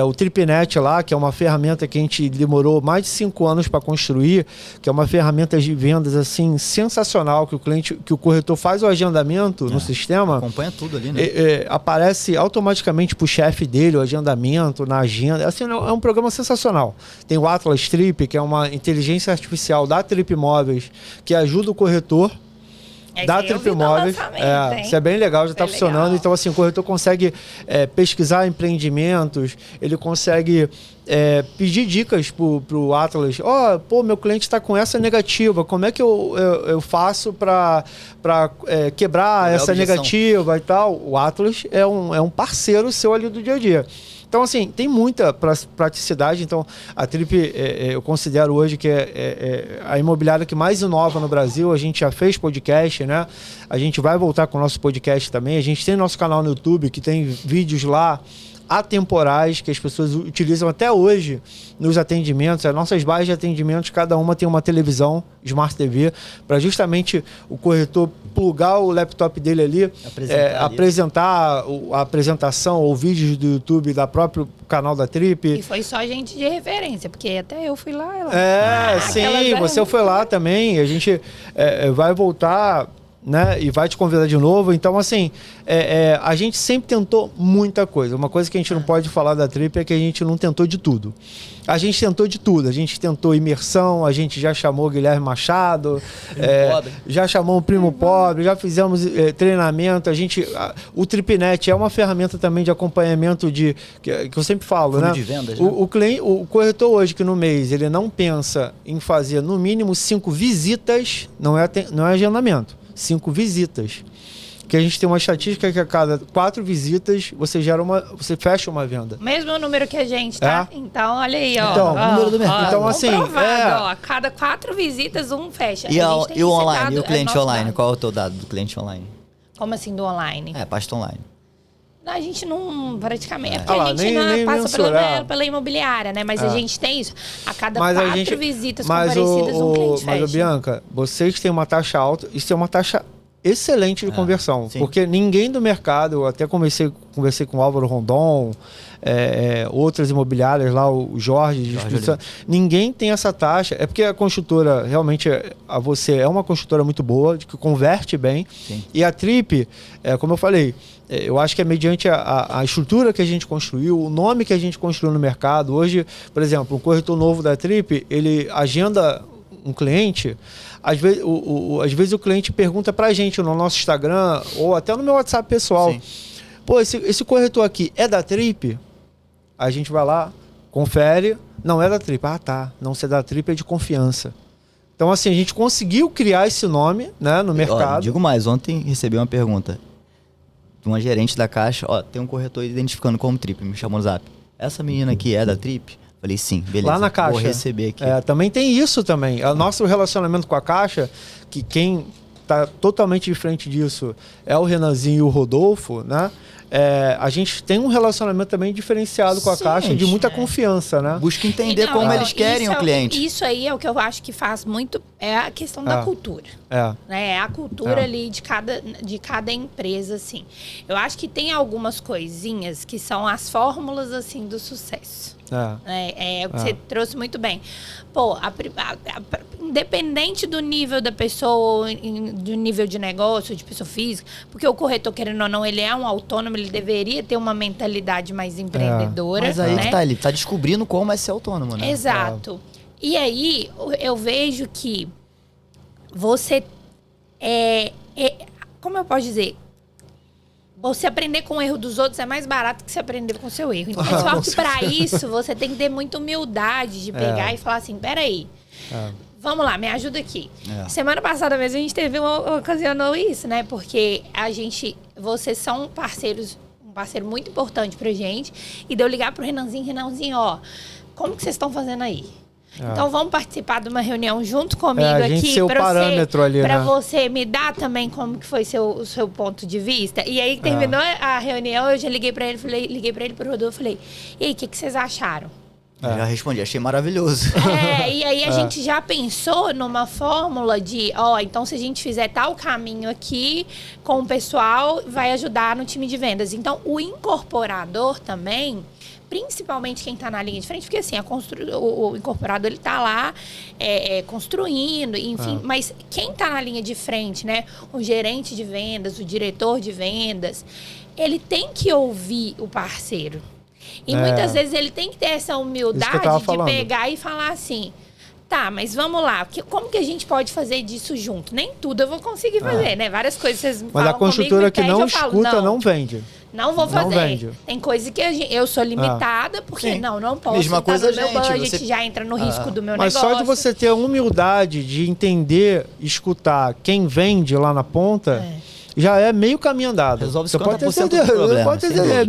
o TripNet lá, que é uma ferramenta que a gente demorou mais de 5 anos para construir, que é uma ferramenta de vendas assim sensacional, que o corretor faz o agendamento no sistema. Acompanha tudo ali, né? Aparece automaticamente para o chefe dele o agendamento na agenda. Assim, é um programa sensacional. Tem o Atlas Trip, que é uma inteligência artificial da Trip Imóveis, que ajuda o corretor da Trip Imóveis. Isso é bem legal, já está funcionando. Legal. Então, assim, o corretor consegue pesquisar empreendimentos, ele consegue pedir dicas para o Atlas. Meu cliente está com essa negativa, como é que eu faço para quebrar essa negativa e tal? O Atlas é um parceiro seu ali do dia a dia. Então, assim, tem muita praticidade. Então, a Trip, eu considero hoje que é a imobiliária que mais inova no Brasil. A gente já fez podcast, né? A gente vai voltar com o nosso podcast também. A gente tem nosso canal no YouTube, que tem vídeos lá atemporais que as pessoas utilizam até hoje nos atendimentos. As nossas bases de atendimentos, cada uma tem uma televisão, Smart TV, para justamente o corretor plugar o laptop dele ali, apresentar a apresentação ou vídeos do YouTube da próprio canal da Trip. E foi só gente de referência, porque até eu fui lá. Sim, você foi lá também. A gente vai voltar, né, e vai te convidar de novo. Então, assim, a gente sempre tentou muita coisa. Uma coisa que a gente não pode falar da Trip é que a gente não tentou de tudo. A gente tentou de tudo. A gente tentou imersão, a gente já chamou o Guilherme Machado, já chamou o Primo Pobre, já fizemos treinamento. O TripNet é uma ferramenta também de acompanhamento que eu sempre falo, né? De vendas, né? O corretor hoje que no mês ele não pensa em fazer no mínimo 5 visitas, não é agendamento. 5 visitas. Que a gente tem uma estatística que a cada 4 visitas você fecha uma venda. Mesmo número que a gente, tá? Então, olha aí, ó. Então, o número do mercado. Então, assim, ó, a cada 4 visitas, um fecha. E o online? E o cliente online? Qual é o teu dado do cliente online? Como assim do online? Pasta online. A gente não, praticamente, porque a gente não passa pela imobiliária, né? Mas a gente tem isso. A cada 4 visitas comparecidas, um cliente fecha. Mas, Bianca, vocês têm uma taxa alta, isso é uma taxa excelente de conversão. Sim. Porque ninguém do mercado, eu até conversei com o Álvaro Rondon, outras imobiliárias lá, o Jorge ninguém tem essa taxa. É porque a construtora, realmente, você é uma construtora muito boa, que converte bem. Sim. E a Trip, como eu falei, eu acho que é mediante a estrutura que a gente construiu, o nome que a gente construiu no mercado. Hoje, por exemplo, um corretor novo da Trip, ele agenda um cliente, às vezes o cliente pergunta pra gente no nosso Instagram ou até no meu WhatsApp pessoal. Sim. Pô, esse corretor aqui é da Trip? A gente vai lá, confere, não é da Trip. Ah, tá, não ser da Trip é de confiança. Então, assim, a gente conseguiu criar esse nome, né, no mercado. Digo mais, ontem recebi uma pergunta de uma gerente da Caixa, tem um corretor identificando como Trip, me chamou no Zap. Essa menina aqui é da Trip? Falei, sim, beleza. Lá na Caixa. Vou receber aqui. Também tem isso também. O nosso relacionamento com a Caixa, que quem está totalmente diferente disso é o Renanzinho e o Rodolfo, né? A gente tem um relacionamento também diferenciado com a Caixa, de muita confiança, né? Busca entender como eles querem o cliente. Isso aí é o que eu acho que faz muito, é a questão da cultura. É a cultura ali de cada empresa, assim. Eu acho que tem algumas coisinhas que são as fórmulas, assim, do sucesso. É o que você trouxe muito bem. Pô, independente do nível da pessoa, do nível de negócio, de pessoa física, porque o corretor, querendo ou não, ele é um autônomo, ele deveria ter uma mentalidade mais empreendedora. Mas aí que tá, ele tá descobrindo como é ser autônomo, né? Exato. E aí, eu vejo que você como eu posso dizer? Você aprender com o erro dos outros é mais barato que você aprender com o seu erro. Então, só que para isso, você tem que ter muita humildade de pegar e falar assim, peraí, vamos lá, me ajuda aqui. Semana passada mesmo a gente ocasionou isso, né? Porque vocês são parceiros, um parceiro muito importante pra gente. E deu ligar pro Renanzinho, como que vocês estão fazendo aí? Então vamos participar de uma reunião junto comigo aqui para você me dar também como que foi o seu ponto de vista. E aí terminou a reunião, eu já liguei para ele pro Rodolfo, falei: "E aí, o que vocês acharam?" Já respondi, achei maravilhoso. E aí a gente já pensou numa fórmula de, então se a gente fizer tal caminho aqui com o pessoal, vai ajudar no time de vendas. Então o incorporador também, principalmente quem está na linha de frente, porque assim, o incorporado ele está lá construindo, enfim, mas quem está na linha de frente, né? O gerente de vendas, o diretor de vendas, ele tem que ouvir o parceiro. E muitas vezes ele tem que ter essa humildade de pegar e falar assim, tá, mas vamos lá, como que a gente pode fazer disso junto? Nem tudo eu vou conseguir fazer, né? Várias coisas vocês falam. Mas a construtora que não escuta, não vende. Não vou fazer. Tem coisa que eu sou limitada, porque não posso. Mesma coisa, meu budget já entra no risco do meu mas negócio. Mas só de você ter a humildade de entender, escutar quem vende lá na ponta, já é meio caminho andado. Resolve 50% do problema.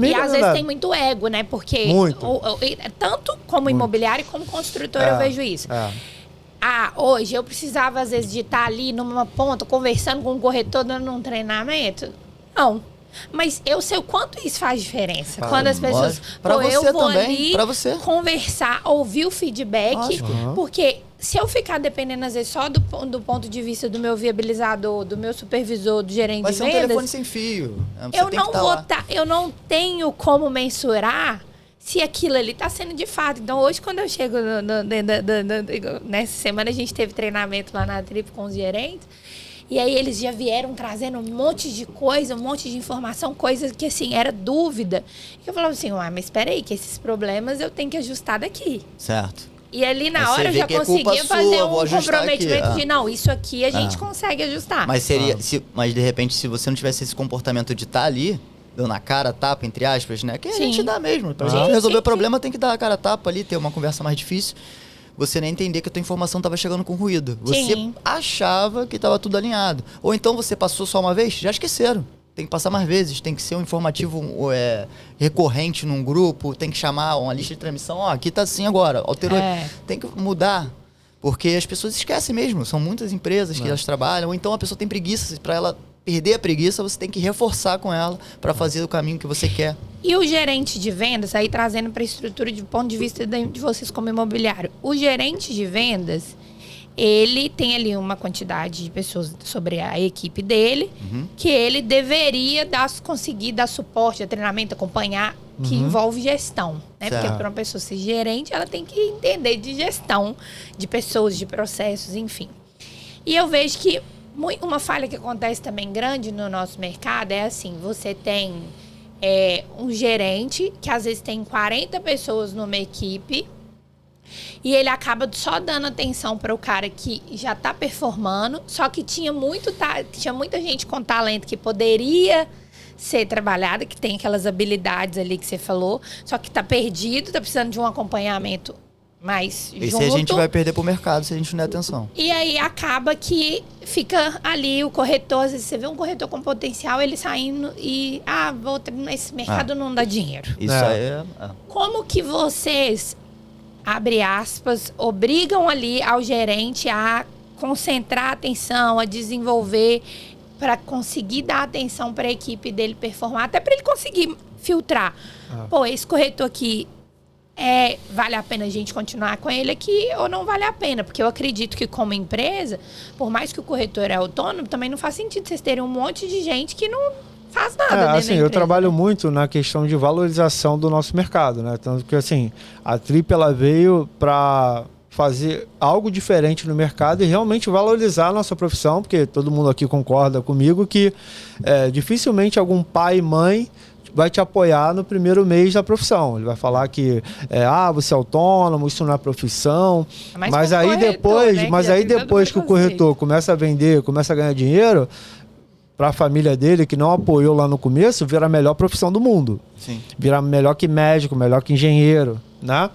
E às vezes tem muito ego, né? Porque tanto como imobiliário como construtora eu vejo isso. Hoje eu precisava às vezes de estar ali numa ponta conversando com um corretor dando um treinamento. Não. Mas eu sei o quanto isso faz diferença. Quando as pessoas... Pra você eu vou também, ali pra você. conversar, ouvir o feedback. Porque se eu ficar dependendo, às vezes, só do ponto de vista do meu viabilizador, do meu supervisor, do gerente de vendas... Vai ser um telefone sem fio. Eu não tenho como mensurar se aquilo ali está sendo de fato. Então, hoje, quando eu chego nessa semana, a gente teve treinamento lá na Trip com os gerentes. E aí eles já vieram trazendo um monte de coisa, um monte de informação, coisas que, assim, era dúvida. E eu falava assim, mas espera aí, que esses problemas eu tenho que ajustar daqui. Certo. E ali na hora eu já conseguia fazer um comprometimento aqui, de, não, isso aqui a gente consegue ajustar. Mas mas de repente, se você não tivesse esse comportamento de estar ali, dando a cara, tapa, entre aspas, né? Que a gente dá mesmo. Pra gente resolver o problema, tem que dar a cara, tapa ali, ter uma conversa mais difícil. Você nem entender que a tua informação estava chegando com ruído. Você achava que estava tudo alinhado. Ou então você passou só uma vez, já esqueceram. Tem que passar mais vezes, tem que ser um informativo recorrente num grupo, tem que chamar uma lista de transmissão. Aqui tá assim agora, alterou. Tem que mudar, porque as pessoas esquecem mesmo. São muitas empresas que elas trabalham, ou então a pessoa tem preguiça. Para ela perder a preguiça, você tem que reforçar com ela para fazer o caminho que você quer. E o gerente de vendas, aí trazendo para a estrutura de ponto de vista de vocês como imobiliário, o gerente de vendas, ele tem ali uma quantidade de pessoas sobre a equipe dele, que ele deveria conseguir dar suporte, dar treinamento, acompanhar, que envolve gestão. Né? Porque para uma pessoa ser gerente, ela tem que entender de gestão de pessoas, de processos, enfim. E eu vejo que uma falha que acontece também grande no nosso mercado é assim, você tem um gerente que às vezes tem 40 pessoas numa equipe e ele acaba só dando atenção para o cara que já está performando, só que tinha muita gente com talento que poderia ser trabalhada, que tem aquelas habilidades ali que você falou, só que está perdido, está precisando de um acompanhamento mais junto. Esse a gente vai perder pro mercado se a gente não der atenção. E aí acaba que fica ali o corretor, às vezes você vê um corretor com potencial, ele saindo e, esse mercado não dá dinheiro. Isso aí Como que vocês, abre aspas, obrigam ali ao gerente a concentrar a atenção, a desenvolver, para conseguir dar atenção para a equipe dele performar, até para ele conseguir filtrar. Esse corretor aqui, vale a pena a gente continuar com ele aqui ou não vale a pena? Porque eu acredito que como empresa, por mais que o corretor é autônomo, também não faz sentido vocês terem um monte de gente que não faz nada. Assim, eu trabalho muito na questão de valorização do nosso mercado, né? Tanto que, assim, a Trip, ela veio para fazer algo diferente no mercado e realmente valorizar a nossa profissão, porque todo mundo aqui concorda comigo que dificilmente algum pai e mãe vai te apoiar no primeiro mês da profissão. Ele vai falar que você é autônomo, isso não é profissão. Mas aí depois que o corretor começa a vender, começa a ganhar dinheiro, para a família dele, que não apoiou lá no começo, vira a melhor profissão do mundo. Sim. Vira melhor que médico, melhor que engenheiro, né?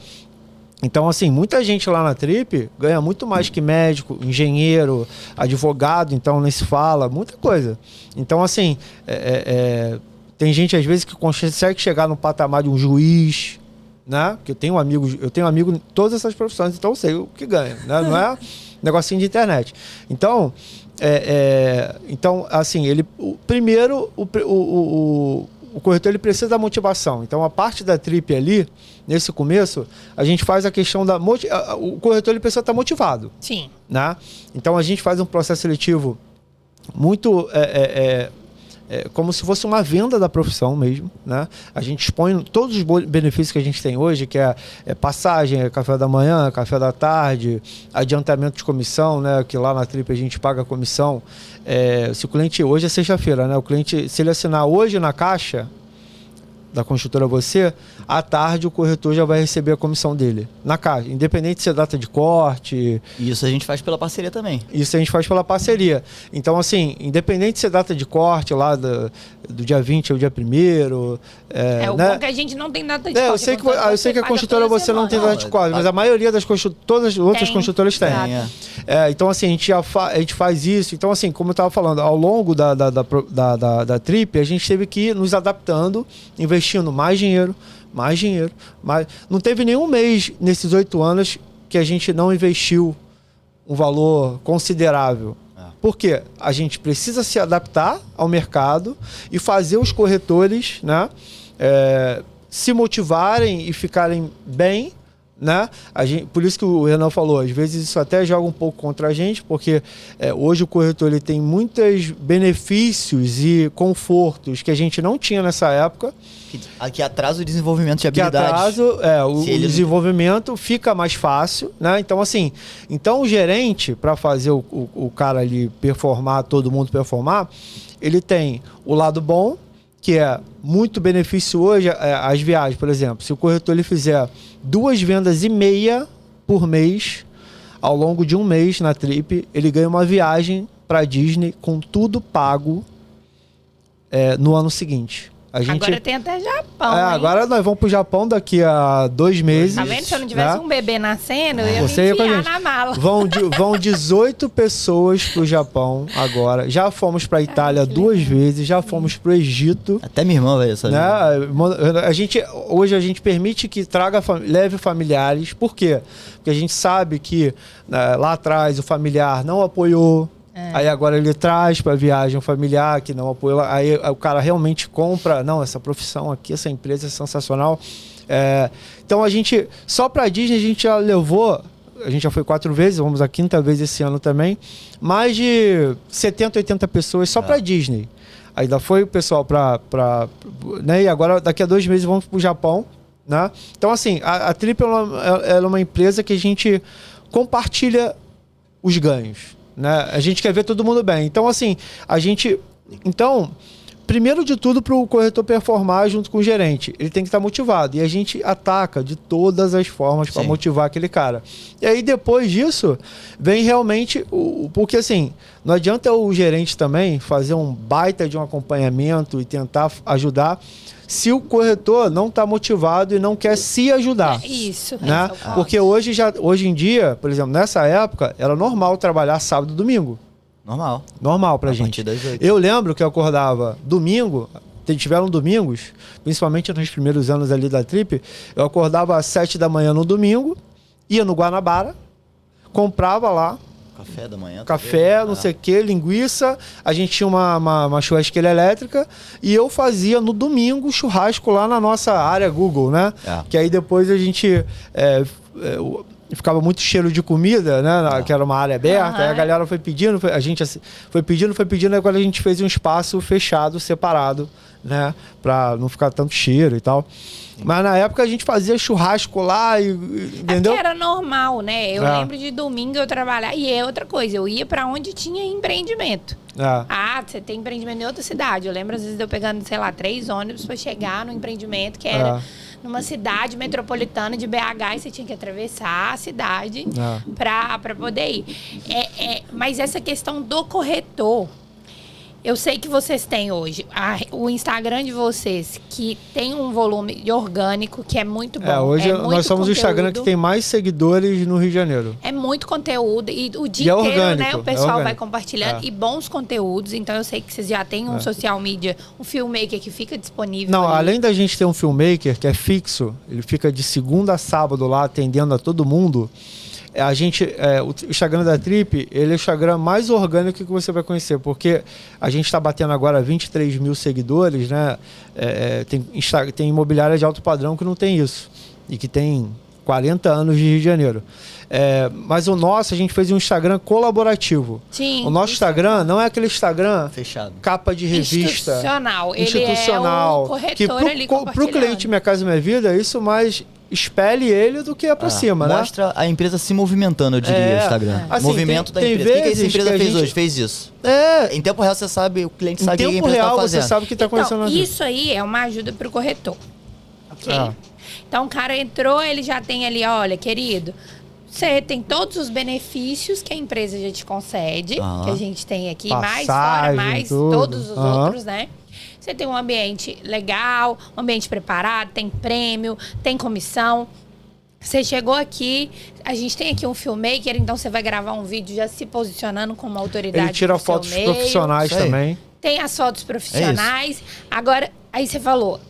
Então, assim, muita gente lá na Trip ganha muito mais que médico, engenheiro, advogado, então nem se fala, muita coisa. Então, assim, tem gente às vezes que consegue chegar no patamar de um juiz, né? Porque eu tenho amigo em todas essas profissões, então eu sei o que ganha, né? Não é negocinho de internet. Então, assim, o corretor ele precisa da motivação. Então, a parte da Trip ali, nesse começo, a gente faz a questão da... O corretor ele precisa estar motivado. Sim. Né? Então, a gente faz um processo seletivo muito... como se fosse uma venda da profissão mesmo, né? A gente expõe todos os benefícios que a gente tem hoje, que é passagem, café da manhã, café da tarde, adiantamento de comissão, né? Que lá na Trip a gente paga a comissão. Se o cliente, hoje é sexta-feira, né? O cliente, se ele assinar hoje na caixa da construtora Você, à tarde o corretor já vai receber a comissão dele na caixa, independente se é data de corte. E isso a gente faz pela parceria também. Isso a gente faz pela parceria. Então, assim, independente se é data de corte lá do dia 20 ao dia 1º. O bom que a gente não tem data de corte. Eu sei que a construtora Você não tem data de corte, mas a maioria das todas as outras construtoras tem. Então, assim, a gente faz isso. Então, assim, como eu estava falando, ao longo da Trip, a gente teve que ir nos adaptando, investindo mais dinheiro. Não teve nenhum mês nesses 8 anos que a gente não investiu um valor considerável Porque a gente precisa se adaptar ao mercado e fazer os corretores, né, se motivarem e ficarem bem, né? Por isso que o Renan falou, às vezes isso até joga um pouco contra a gente, porque hoje o corretor ele tem muitos benefícios e confortos que a gente não tinha nessa época. Que atrasa o desenvolvimento de habilidades. Que atrasa, o desenvolvimento fica mais fácil, né? Então, assim, o gerente, para fazer o cara ali performar, todo mundo performar, ele tem o lado bom, que é muito benefício hoje, as viagens, por exemplo. Se o corretor ele fizer 2,5 vendas por mês, ao longo de um mês na Trip, ele ganha uma viagem para Disney com tudo pago no ano seguinte. Agora tem até Japão, agora nós vamos pro Japão daqui a 2 meses. Tá vendo? Se eu não tivesse um bebê nascendo, eu ia me enfiar na mala. Vão 18 pessoas pro Japão agora. Já fomos pra Itália 2 vezes, já foms pro Egito. Até minha irmã vai essa né? Hoje a gente permite que leve familiares. Por quê? Porque a gente sabe que lá atrás o familiar não apoiou. Aí agora ele traz para viagem um familiar que não apoia. Aí o cara realmente compra. Não, essa profissão aqui, essa empresa é sensacional. Então a gente, só para Disney a gente já levou, a gente já foi 4 vezes, vamos a 5ª vez esse ano também, mais de 70, 80 pessoas só para Disney. Ainda foi o pessoal né? E agora daqui a 2 meses vamos pro Japão, né? Então assim, a Trip ela é uma empresa que a gente compartilha os ganhos. Né? A gente quer ver todo mundo bem. Então, assim, primeiro de tudo, para o corretor performar junto com o gerente, ele tem que estar motivado. E a gente ataca de todas as formas para motivar aquele cara. E aí, depois disso, vem realmente porque, assim, não adianta o gerente também fazer um baita de um acompanhamento e tentar ajudar se o corretor não está motivado e não quer se ajudar. Isso. Né? Porque hoje em dia, por exemplo, nessa época, era normal trabalhar sábado e domingo. Normal pra gente. Eu lembro que eu acordava domingo, tiveram domingos, principalmente nos primeiros anos ali da Trip, eu acordava às 7 da manhã no domingo, ia no Guanabara, comprava lá, café da manhã. Café, não sei o que, linguiça. A gente tinha uma churrasqueira elétrica e eu fazia no domingo churrasco lá na nossa área Google, né? Que aí depois a gente ficava muito cheiro de comida, né? Que era uma área aberta. Aí a galera foi pedindo, a gente foi pedindo. Aí agora a gente fez um espaço fechado, separado, né? Pra não ficar tanto cheiro e tal. Mas na época a gente fazia churrasco lá, entendeu? Era normal, né? Eu lembro de domingo eu trabalhar. E é outra coisa, eu ia pra onde tinha empreendimento. Você tem empreendimento em outra cidade. Eu lembro às vezes de eu pegando, sei lá, 3 ônibus pra chegar no empreendimento que era numa cidade metropolitana de BH e você tinha que atravessar a cidade pra poder ir. Mas essa questão do corretor, eu sei que vocês têm hoje o Instagram de vocês, que tem um volume orgânico que é muito bom. Hoje nós somos o Instagram que tem mais seguidores no Rio de Janeiro. É muito conteúdo e o dia inteiro, orgânico, né? O pessoal vai compartilhando e bons conteúdos. Então eu sei que vocês já têm um social media, um filmmaker que fica disponível. Não, além da gente ter um filmmaker que é fixo, ele fica de segunda a sábado lá atendendo a todo mundo. O Instagram da Trip, ele é o Instagram mais orgânico que você vai conhecer, porque a gente está batendo agora 23 mil seguidores, né? Tem imobiliária de alto padrão que não tem isso, e que tem 40 anos de Rio de Janeiro. Mas o nosso, a gente fez um Instagram colaborativo. Sim, o nosso Instagram não é aquele Instagram fechado, capa de revista. Institucional. Ele é o corretor ali compartilhando. Pro cliente Minha Casa Minha Vida, isso mais espelhe ele do que aproxima, né? Mostra a empresa se movimentando, eu diria, o Instagram. Assim, movimento da empresa. O que essa empresa fez hoje? Fez isso. Em tempo real você sabe, o cliente sabe o que a empresa está fazendo. Você sabe o que está acontecendo. Isso aí é uma ajuda para o corretor. Ok? Então o cara entrou, ele já tem ali, olha, querido, você tem todos os benefícios que a empresa já te concede, que a gente tem aqui, mais fora, mais todos os outros, né? Você tem um ambiente legal, um ambiente preparado, tem prêmio, tem comissão. Você chegou aqui, a gente tem aqui um filmmaker, então você vai gravar um vídeo já se posicionando como autoridade. Ele tira fotos profissionais também. Tem as fotos profissionais. Agora, aí você falou,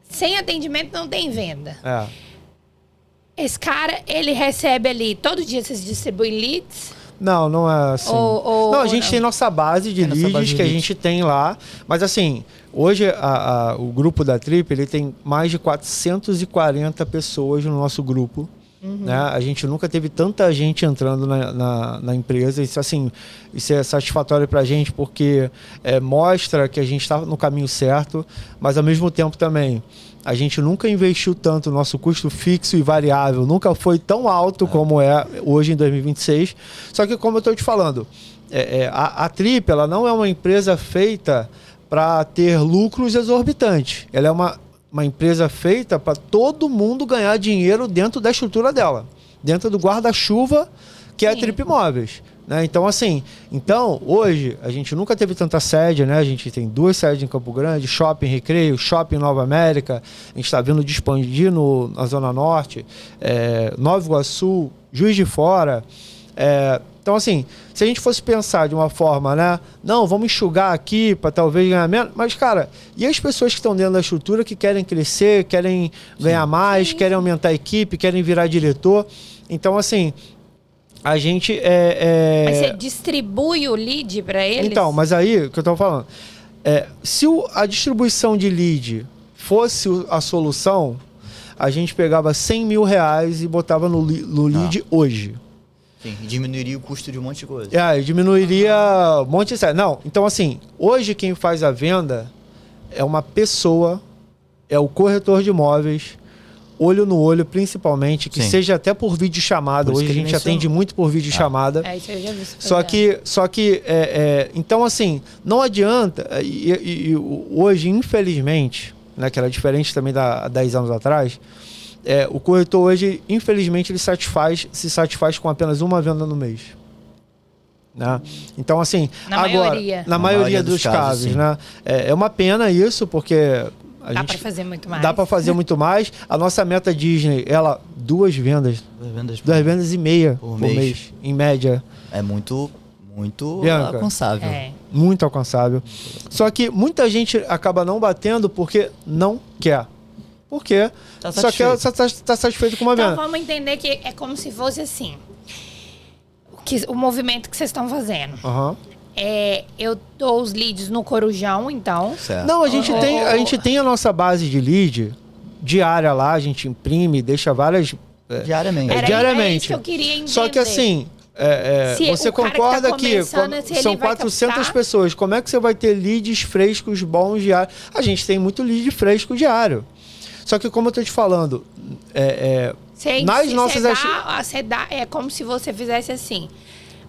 sem atendimento não tem venda. Esse cara, ele recebe ali, todo dia vocês distribuem leads? Não é assim. Não, a gente tem nossa base de leads que a gente tem lá, mas assim, hoje o grupo da Trip, ele tem mais de 440 pessoas no nosso grupo. Né? A gente nunca teve tanta gente entrando na empresa. Isso, assim, isso é satisfatório para a gente porque mostra que a gente está no caminho certo, mas ao mesmo tempo também a gente nunca investiu tanto. O nosso custo fixo e variável nunca foi tão alto como é hoje em 2026. Só que, como eu estou te falando, a Trip, ela não é uma empresa feita para ter lucros exorbitantes. Ela é uma empresa feita para todo mundo ganhar dinheiro dentro da estrutura dela, dentro do guarda-chuva que é a Trip Imóveis. Né? Então, assim, hoje a gente nunca teve tanta sede, né? A gente tem 2 sedes em Campo Grande, Shopping Recreio, Shopping Nova América, a gente está vindo de expandir na Zona Norte, Nova Iguaçu, Juiz de Fora. Então, assim, se a gente fosse pensar de uma forma, né? Não, vamos enxugar aqui para talvez ganhar menos. Mas, cara, e as pessoas que estão dentro da estrutura que querem crescer, querem ganhar mais, querem aumentar a equipe, querem virar diretor? Então, assim, a gente... Mas você distribui o lead para eles? Então, mas aí, o que eu estou falando, se a distribuição de lead fosse a solução, a gente pegava R$100 mil e botava no lead hoje. Sim, e diminuiria o custo de um monte de coisa. Diminuiria um monte de... Não, então assim, hoje quem faz a venda é uma pessoa, é o corretor de imóveis, olho no olho principalmente, que seja até por videochamada. Hoje a gente atende muito por videochamada. Isso eu já vi. Só que então assim, não adianta, e hoje, infelizmente, né, que era diferente também há 10 anos atrás, o corretor hoje, infelizmente, ele se satisfaz com apenas uma venda no mês. Né? Então, assim, na maioria dos casos, né? É uma pena isso, porque dá para fazer muito mais. Dá para fazer muito mais. A nossa meta Disney, 2 vendas. 2 vendas e meia por mês, em média. É muito Bianca, alcançável. Muito alcançável. Só que muita gente acaba não batendo porque não quer. Porque só quer estar satisfeito com uma venda. Então vamos entender que é como se fosse assim. O movimento que vocês estão fazendo. Eu dou os leads no Corujão, então. Certo. Não, a gente tem a nossa base de lead diária lá, a gente imprime, deixa várias... Diariamente. É isso que eu queria entender. Só que assim, você concorda que são 400 pessoas, como é que você vai ter leads frescos bons diários? A gente tem muito lead fresco diário. Só que, como eu tô te falando, é como se você fizesse assim.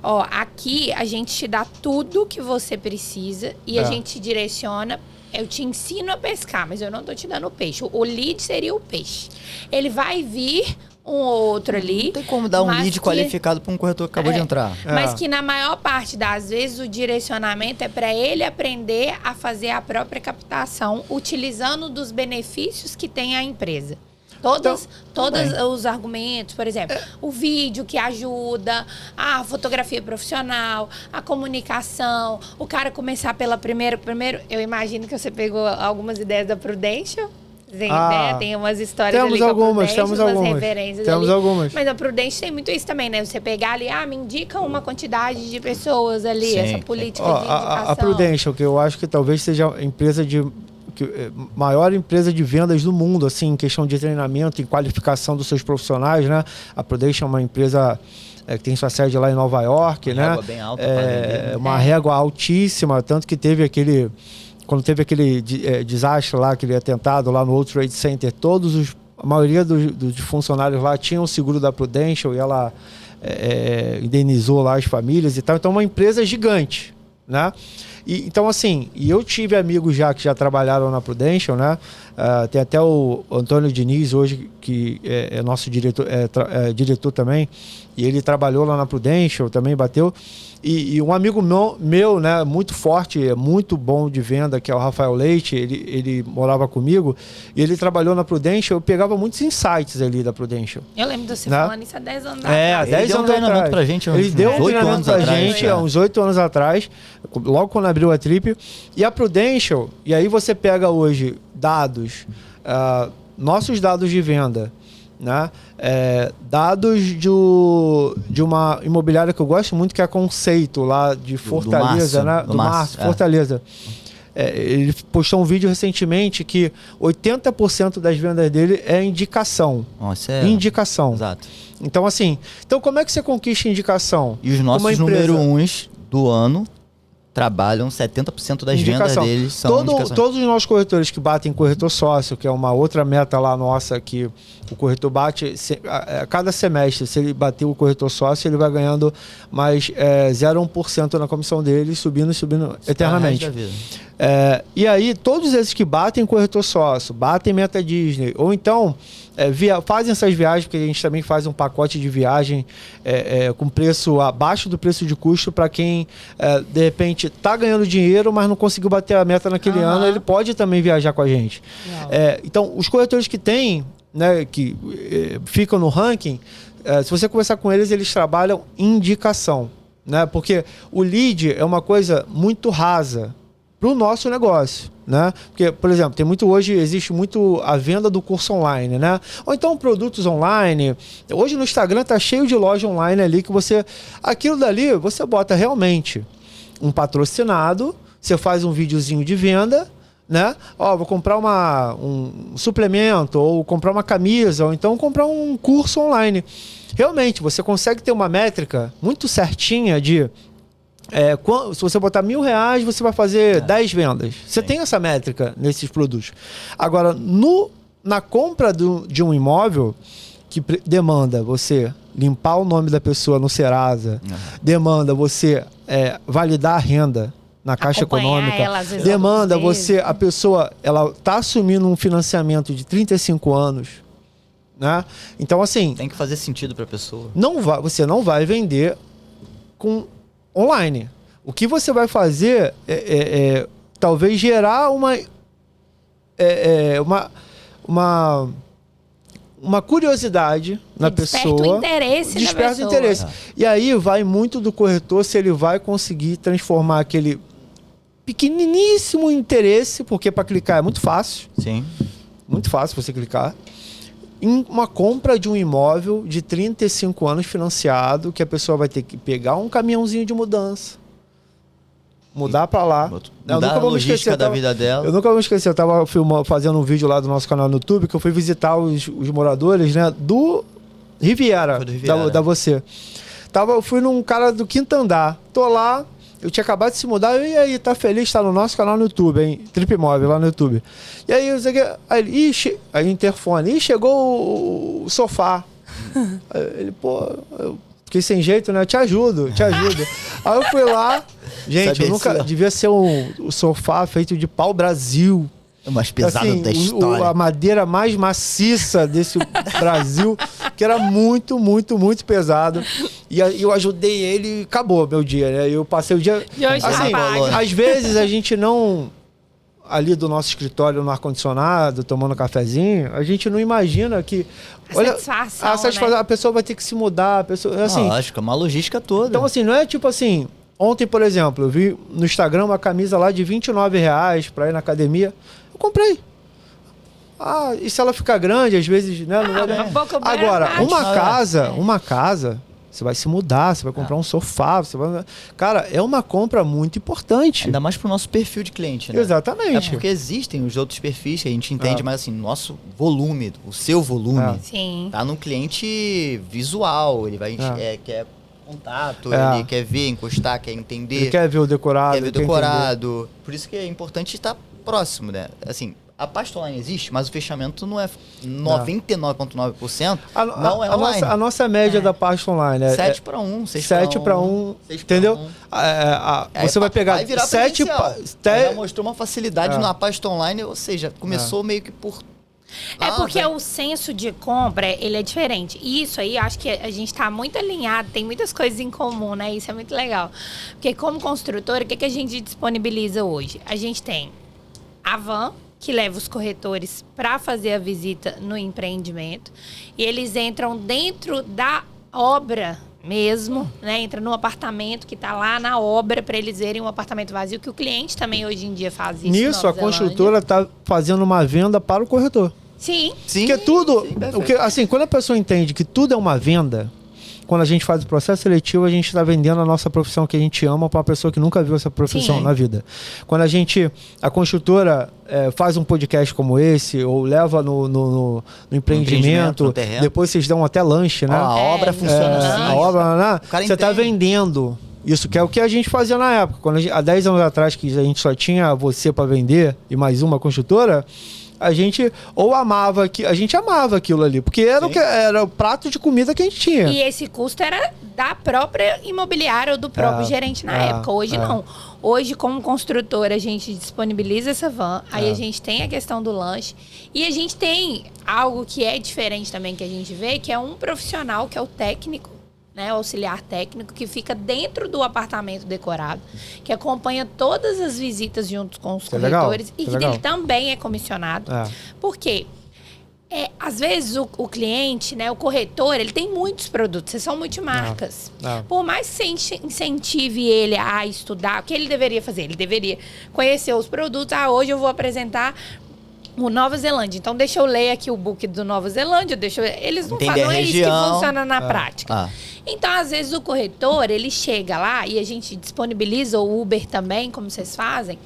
Ó, aqui a gente te dá tudo que você precisa e a gente te direciona. Eu te ensino a pescar, mas eu não tô te dando o peixe. O lead seria o peixe. Ele vai vir um ou outro ali. Não tem como dar um lead qualificado para um corretor que acabou de entrar. Mas que na maior parte das vezes o direcionamento é para ele aprender a fazer a própria captação, utilizando dos benefícios que tem a empresa. Todos os argumentos, por exemplo, o vídeo que ajuda, a fotografia profissional, a comunicação, o cara começar pela primeiro, eu imagino que você pegou algumas ideias da Prudential. Tem umas histórias ali com a Prudential, umas referências ali. Algumas. Mas a Prudential tem muito isso também, né? Você pegar ali, me indica uma quantidade de pessoas ali, essa política de indicação. A Prudential, que eu acho que talvez seja a empresa maior empresa de vendas do mundo, assim, em questão de treinamento e qualificação dos seus profissionais, né? A Prudential é uma empresa que tem sua sede lá em Nova York, né? Régua bem alta para vender. Uma régua altíssima, tanto que teve quando teve aquele desastre lá, aquele atentado lá no World Trade Center, a maioria dos funcionários lá tinham o seguro da Prudential e ela indenizou lá as famílias e tal. Então, uma empresa gigante, né? Então, assim, eu tive amigos que já trabalharam na Prudential, né? Tem até o Antônio Diniz hoje, que é nosso diretor, diretor também, e ele trabalhou lá na Prudential, também bateu. E um amigo meu, né, muito forte, muito bom de venda, que é o Rafael Leite, ele morava comigo, e ele trabalhou na Prudential, eu pegava muitos insights ali da Prudential. Eu lembro de você falando isso há 10 anos atrás. Há 10 anos atrás. Pra gente, ele deu um treinamento pra gente há uns 8 anos atrás, logo quando abriu a Trip. E a Prudential, e aí você pega hoje dados, nossos dados de venda, né? Dados de uma imobiliária que eu gosto muito, que é a Conceito, lá de Fortaleza, né? Do Márcio, Fortaleza. Ele postou um vídeo recentemente que 80% das vendas dele é indicação. Nossa, indicação. Exato. Então, assim, como é que você conquista indicação? E os nossos número 1 do ano trabalham, 70% das vendas deles são indicações. Todos os nossos corretores que batem corretor sócio, que é uma outra meta lá nossa, que o corretor bate a cada semestre, se ele bater o corretor sócio, ele vai ganhando mais 0,1% na comissão dele, subindo eternamente. E aí, todos esses que batem corretor sócio, batem meta Disney, ou então fazem essas viagens, porque a gente também faz um pacote de viagem com preço abaixo do preço de custo para quem, de repente, está ganhando dinheiro, mas não conseguiu bater a meta naquele ano, ele pode também viajar com a gente. Então, os corretores que têm, né, que ficam no ranking, se você conversar com eles, eles trabalham indicação, né? Porque o lead é uma coisa muito rasa para o nosso negócio, né? Porque, por exemplo, existe muito a venda do curso online, né? Ou então produtos online. Hoje no Instagram tá cheio de loja online ali que aquilo dali você bota realmente um patrocinado, você faz um videozinho de venda, né? Vou comprar um suplemento, ou comprar uma camisa, ou então comprar um curso online. Realmente, você consegue ter uma métrica muito certinha de se você botar R$1.000, você vai fazer 10 vendas. Você tem essa métrica nesses produtos. Agora, na compra de um imóvel, que demanda você limpar o nome da pessoa no Serasa, demanda você validar a renda na Caixa Econômica, demanda a pessoa, ela está assumindo um financiamento de 35 anos, né? Então, assim... Tem que fazer sentido para a pessoa. Você não vai vender online. O que você vai fazer talvez gerar uma curiosidade na pessoa. Desperta o interesse. E aí vai muito do corretor se ele vai conseguir transformar aquele pequeniníssimo interesse, porque para clicar é muito fácil. Sim. Muito fácil você clicar. Em uma compra de um imóvel de 35 anos financiado, que a pessoa vai ter que pegar um caminhãozinho de mudança, mudar para lá. Mudar a logística da vida dela. Eu nunca vou esquecer, eu estava fazendo um vídeo lá do nosso canal no YouTube, que eu fui visitar os moradores, né, do Riviera, da Você. Eu fui num cara do quinto andar, tô lá, eu tinha acabado de se mudar, e aí, tá feliz? Tá no nosso canal no YouTube, hein? Trip Imóvel lá no YouTube. E aí, aí interfone, chegou o sofá. Ele, eu fiquei sem jeito, né? Eu te ajudo. Aí eu fui lá, gente, eu nunca... Devia ser o sofá feito de pau Brasil. O mais pesado da história. A madeira mais maciça desse Brasil, que era muito, muito, muito pesado. E eu ajudei ele e acabou meu dia, né? Eu passei o dia... Assim, às vezes a gente não... Ali do nosso escritório no ar-condicionado, tomando um cafezinho, a gente não imagina que... Satisfação, né? A pessoa vai ter que se mudar. A pessoa, assim, lógico, é uma logística toda. Então, assim, não é tipo assim... Ontem, por exemplo, eu vi no Instagram uma camisa lá de R$29 para ir na academia. Eu comprei. E se ela ficar grande, às vezes, né? Não vai dar. Agora, uma casa, você vai se mudar, você vai comprar um sofá, cara, é uma compra muito importante. Ainda mais pro nosso perfil de cliente, né? Exatamente. Porque existem os outros perfis que a gente entende, mas assim, nosso volume, o seu volume, tá no cliente visual, ele vai quer contato, ele quer ver, encostar, quer entender. Ele quer ver o decorado. Por isso que é importante estar próximo, né? Assim, a pasta online existe, mas o fechamento não é 99,9%. Não é online. A nossa média da pasta online é 7 para 1, 6 para 1, entendeu? Você vai pegar 7 já mostrou uma facilidade na pasta online, ou seja, começou meio que por... porque o senso de compra, ele é diferente. E isso aí, acho que a gente está muito alinhado, tem muitas coisas em comum, né? Isso é muito legal. Porque como construtora, o que a gente disponibiliza hoje? A gente tem a van, que leva os corretores para fazer a visita no empreendimento. E eles entram dentro da obra mesmo, né? Entra no apartamento que está lá na obra para eles verem um apartamento vazio, que o cliente também hoje em dia faz isso. Nisso, a construtora está fazendo uma venda para o corretor. Sim. Porque tudo... assim, quando a pessoa entende que tudo é uma venda, quando a gente faz o processo seletivo, a gente está vendendo a nossa profissão que a gente ama para uma pessoa que nunca viu essa profissão na vida. Quando a construtora faz um podcast como esse, ou leva no empreendimento, depois vocês dão até lanche, né? A obra funciona assim. A obra, você está vendendo. Isso que é o que a gente fazia na época. Há 10 anos atrás, que a gente só tinha você para vender e mais uma construtora, a gente amava aquilo ali, porque era o prato de comida que a gente tinha. E esse custo era da própria imobiliária ou do próprio gerente na época. Hoje não. Hoje, como construtora, a gente disponibiliza essa van, aí a gente tem a questão do lanche, e a gente tem algo que é diferente também que a gente vê, que é um profissional, que é o técnico, né, o auxiliar técnico, que fica dentro do apartamento decorado, que acompanha todas as visitas junto com os corretores e que ele também é comissionado. Por quê? Às vezes o cliente, né, o corretor, ele tem muitos produtos, vocês são multimarcas. Por mais que você incentive ele a estudar, o que ele deveria fazer? Ele deveria conhecer os produtos. Hoje eu vou apresentar o Nova Zelândia. Então, deixa eu ler aqui o book do Nova Zelândia. Eles não falam, não é isso que funciona na prática. Então, às vezes, o corretor, ele chega lá e a gente disponibiliza o Uber também, como vocês fazem.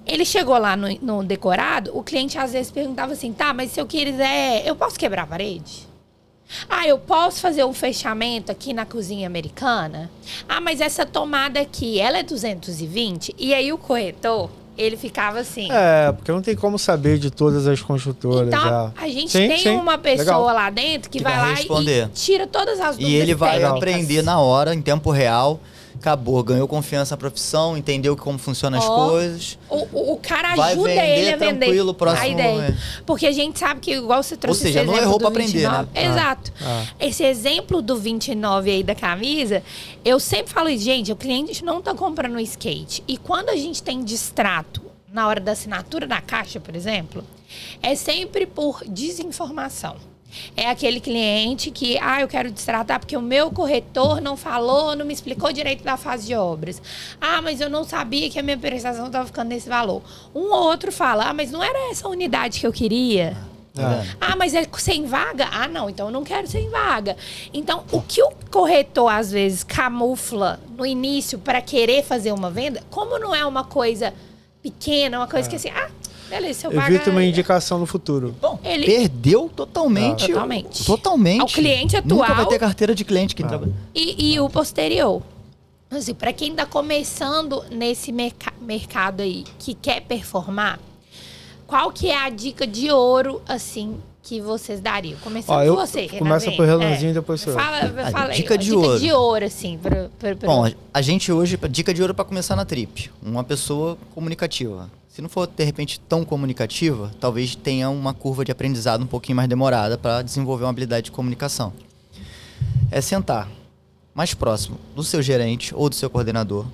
Ele chegou lá no decorado, o cliente às vezes perguntava assim, tá, mas se eu quiser, eu posso quebrar a parede? Eu posso fazer um fechamento aqui na cozinha americana? Mas essa tomada aqui, ela é 220? E aí o corretor, ele ficava assim... porque não tem como saber de todas as construtoras. Então, a gente tem uma pessoa lá dentro que vai lá responder. E tira todas as dúvidas. E ele vai técnicas. aprender na hora, em tempo real. Acabou, ganhou confiança na profissão, entendeu como funcionam as coisas. O cara ajuda ele a vender a ideia. Porque a gente sabe que, igual você trouxe, ou seja, não errou para aprender, né? Exato. Esse exemplo do 29 aí da camisa, eu sempre falo isso, gente, o cliente não tá comprando skate. E quando a gente tem distrato na hora da assinatura da caixa, por exemplo, é sempre por desinformação. É aquele cliente que, eu quero destratar porque o meu corretor não falou, não me explicou direito da fase de obras. Mas eu não sabia que a minha prestação estava ficando nesse valor. Um ou outro fala, mas não era essa unidade que eu queria. Mas é sem vaga? Não, então eu não quero sem vaga. Então, o que o corretor, às vezes, camufla no início para querer fazer uma venda, como não é uma coisa pequena, uma coisa que assim, beleza, se eu pagar... Evita uma indicação no futuro. Bom, ele perdeu totalmente. Totalmente. Ao cliente atual. Nunca vai ter carteira de cliente que trabalha. E o posterior. Assim, para quem está começando nesse mercado aí, que quer performar, qual que é a dica de ouro, assim, que vocês dariam? Começando com você, Renato. Começa por Renanzinho, depois sou eu. Fala dica de ouro. Dica de ouro, assim. Bom, a gente hoje, dica de ouro para começar na Trip. Uma pessoa comunicativa. Se não for, de repente, tão comunicativa, talvez tenha uma curva de aprendizado um pouquinho mais demorada para desenvolver uma habilidade de comunicação. É sentar mais próximo do seu gerente ou do seu coordenador,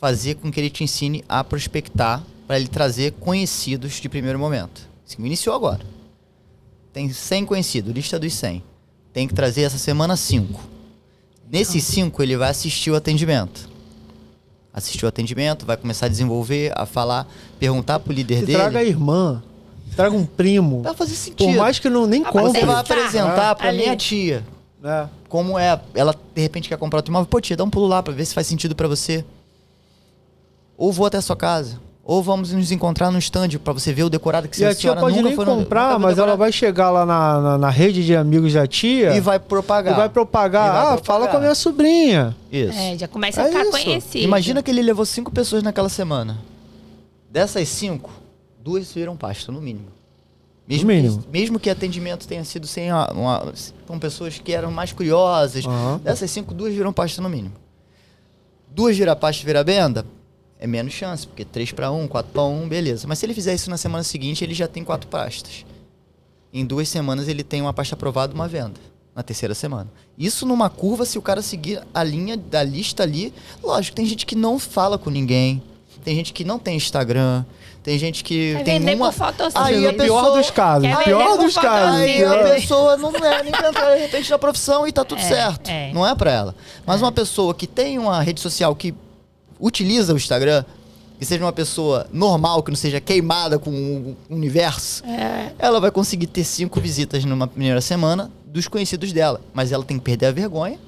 fazer com que ele te ensine a prospectar para ele trazer conhecidos de primeiro momento. Assim, iniciou agora. Tem 100 conhecidos, lista dos 100. Tem que trazer essa semana 5. Nesses 5, ele vai assistir o atendimento. Assistiu o atendimento, vai começar a desenvolver, a falar, perguntar pro líder dele. Traga a irmã, traga um primo. Vai fazer sentido. Por mais que não nem compre. Você vai apresentar pra minha tia. Como é. Ela, de repente, quer comprar o imóvel. Pô, tia, dá um pulo lá pra ver se faz sentido pra você. Ou vou até a sua casa. Ou vamos nos encontrar no stand pra você ver o decorado que você a tia pode nem comprar, mas ela vai chegar lá na rede de amigos da tia e vai propagar. Fala com a minha sobrinha. Isso. Já começa a ficar conhecido. Imagina que ele levou 5 pessoas naquela semana. Dessas 5, 2 viram pasta, no mínimo. Mesmo que atendimento tenha sido sem com pessoas que eram mais curiosas. Dessas 5, 2 viram pasta no mínimo. 2 viram pasta e viram venda, é menos chance, porque 3 para 1, 4 para 1, beleza. Mas se ele fizer isso na semana seguinte, ele já tem 4 pastas. Em 2 semanas ele tem uma pasta aprovada e uma venda. Na terceira semana. Isso numa curva, se o cara seguir a linha da lista ali, lógico, tem gente que não fala com ninguém, tem gente que não tem Instagram, tem gente que tem uma... Aí a pessoa... Pior dos casos. Aí a pessoa não é nem pra entrar de repente na profissão e tá tudo certo. Não é pra ela. Mas uma pessoa que tem uma rede social que utiliza o Instagram, que seja uma pessoa normal, que não seja queimada com o universo, ela vai conseguir ter 5 visitas numa primeira semana dos conhecidos dela. Mas ela tem que perder a vergonha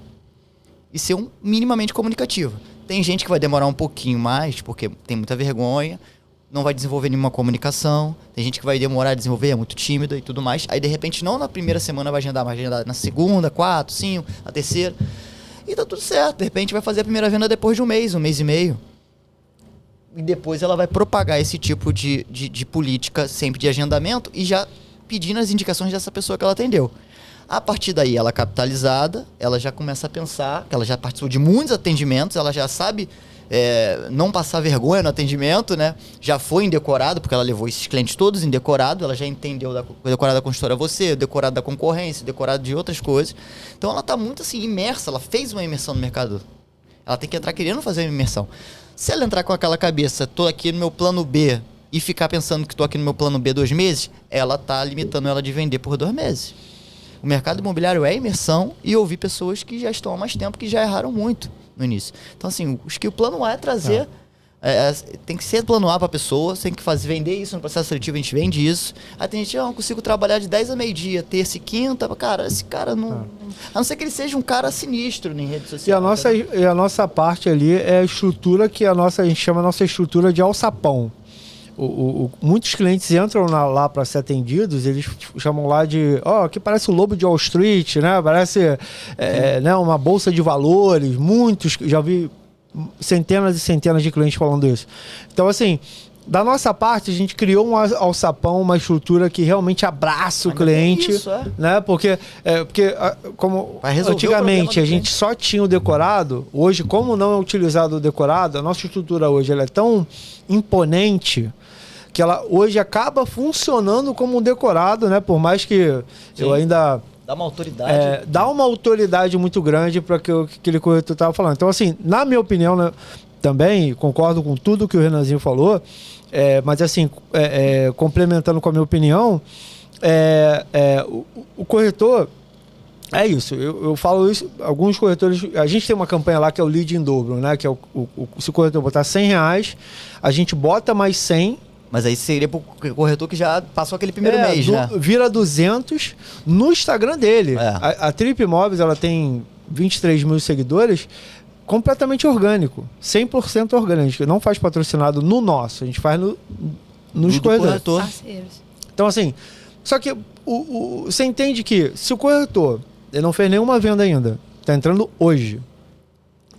e ser minimamente comunicativa. Tem gente que vai demorar um pouquinho mais, porque tem muita vergonha, não vai desenvolver nenhuma comunicação. Tem gente que vai demorar a desenvolver, é muito tímida e tudo mais. Aí, de repente, não na primeira semana vai agendar, mas vai agendar na segunda, 4, 5, a terceira. E tá tudo certo. De repente, vai fazer a primeira venda depois de um mês e meio. E depois ela vai propagar esse tipo de política sempre de agendamento e já pedindo as indicações dessa pessoa que ela atendeu. A partir daí, ela capitalizada, ela já começa a pensar, que ela já participou de muitos atendimentos, ela já sabe não passar vergonha no atendimento, né? Já foi em decorado, porque ela levou esses clientes todos em decorado, ela já entendeu o decorado da consultora você, o decorado da concorrência, o decorado de outras coisas. Então ela está muito assim, imersa, ela fez uma imersão no mercado. Ela tem que entrar querendo fazer uma imersão. Se ela entrar com aquela cabeça, tô aqui no meu plano B, e ficar pensando que tô aqui no meu plano B 2 meses, ela tá limitando ela de vender por 2 meses. O mercado imobiliário é imersão e eu ouvi pessoas que já estão há mais tempo que já erraram muito no início. Então, assim, acho que o plano A é trazer... tem que ser plano A para a pessoa, tem que vender isso no processo seletivo, a gente vende isso. Aí tem gente, não consigo trabalhar de 10 a meio-dia, terça e quinta. Cara, esse cara não... A não ser que ele seja um cara sinistro em rede social. E a nossa parte ali é a estrutura que a gente chama a nossa estrutura de alçapão. Muitos clientes entram lá para ser atendidos, eles chamam lá de que parece o lobo de Wall Street, né? Parece né, uma bolsa de valores. Muitos, já vi centenas e centenas de clientes falando isso. Então, assim, da nossa parte, a gente criou um alçapão, uma estrutura que realmente abraça o cliente. Isso, né? Porque como antigamente a gente só tinha o decorado, hoje, como não é utilizado o decorado, a nossa estrutura hoje ela é tão imponente que ela hoje acaba funcionando como um decorado, né? Por mais que eu ainda... Dá uma autoridade. Dá uma autoridade muito grande para aquele corretor estava falando. Então, assim, na minha opinião, né, também concordo com tudo que o Renanzinho falou, mas assim, complementando com a minha opinião, o corretor... É isso, eu falo isso, alguns corretores, a gente tem uma campanha lá que é o lead em dobro, né? Que é se o corretor botar R$100, a gente bota mais 100. Mas aí seria pro corretor que já passou aquele primeiro mês, né? Vira 200 no Instagram dele. A Trip Imóveis, ela tem 23 mil seguidores, completamente orgânico, 100% orgânico. Não faz patrocinado no nosso, a gente faz nos corretores. Então, assim, só que você entende que se o corretor ele não fez nenhuma venda ainda, está entrando hoje,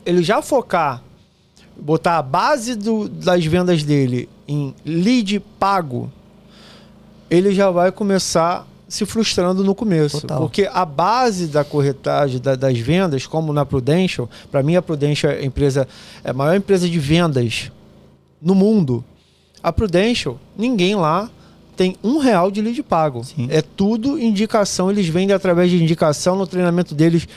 ele já focar, botar a base das vendas dele em lead pago, ele já vai começar se frustrando no começo. Total. Porque a base da corretagem, das vendas, como na Prudential, para mim a Prudential é a maior empresa de vendas no mundo. A Prudential, ninguém lá tem R$1 de lead pago. Sim. É tudo indicação, eles vendem através de indicação. No treinamento deles,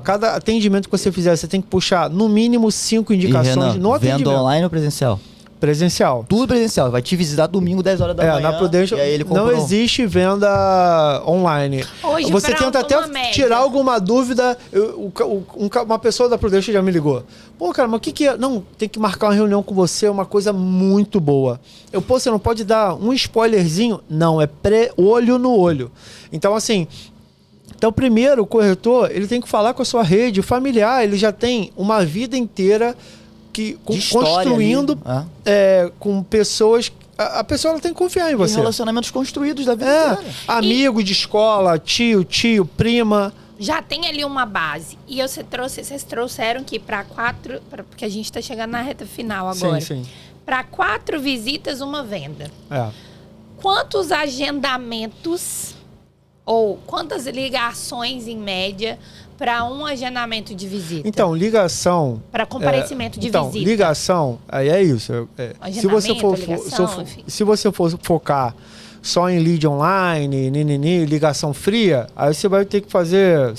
cada atendimento que você fizer, você tem que puxar no mínimo 5 indicações. Renan, no atendimento. Venda online ou presencial? Presencial. Tudo presencial. Vai te visitar domingo, 10 horas da manhã. Na Prudential não existe venda online. Hoje, você tenta até tirar alguma dúvida. Uma pessoa da Prudential já me ligou. Pô, cara, mas o que é? Não, tem que marcar uma reunião com você, é uma coisa muito boa. Você não pode dar um spoilerzinho? Não, é olho no olho. Então, assim... Então, primeiro, o corretor, ele tem que falar com a sua rede familiar. Ele já tem uma vida inteira... construindo com pessoas... A pessoa ela tem que confiar em você. Relacionamentos construídos da vida inteira. Amigo de escola, tio, prima. Já tem ali uma base. E vocês trouxeram que para 4... Porque a gente está chegando na reta final agora. Sim. Para 4 visitas, uma venda. Quantos agendamentos ou quantas ligações, em média... para um agendamento de visita? Então, ligação... Para comparecimento de visita. Ligação, aí é isso. Se você for focar só em lead online, ligação fria, aí você vai ter que fazer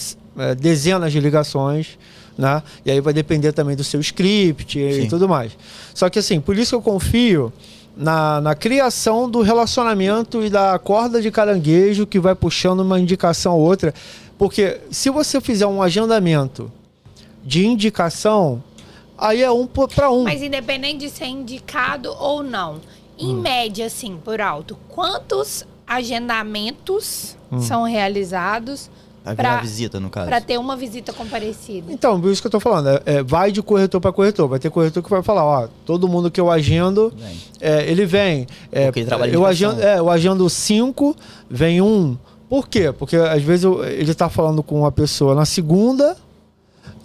dezenas de ligações, né? E aí vai depender também do seu script e tudo mais. Só que assim, por isso que eu confio na criação do relacionamento e da corda de caranguejo que vai puxando uma indicação ou outra. Porque se você fizer um agendamento de indicação, aí é 1 para 1. Mas independente de ser indicado ou não, em média, assim, por alto, quantos agendamentos são realizados Pra visita, no caso. Para ter uma visita comparecida? Então, por isso que eu tô falando, vai de corretor para corretor. Vai ter corretor que vai falar, ó, todo mundo que eu agendo, ele vem. Porque ele trabalha eu agendo 5, vem 1. Por quê? Porque às vezes ele tá falando com uma pessoa na segunda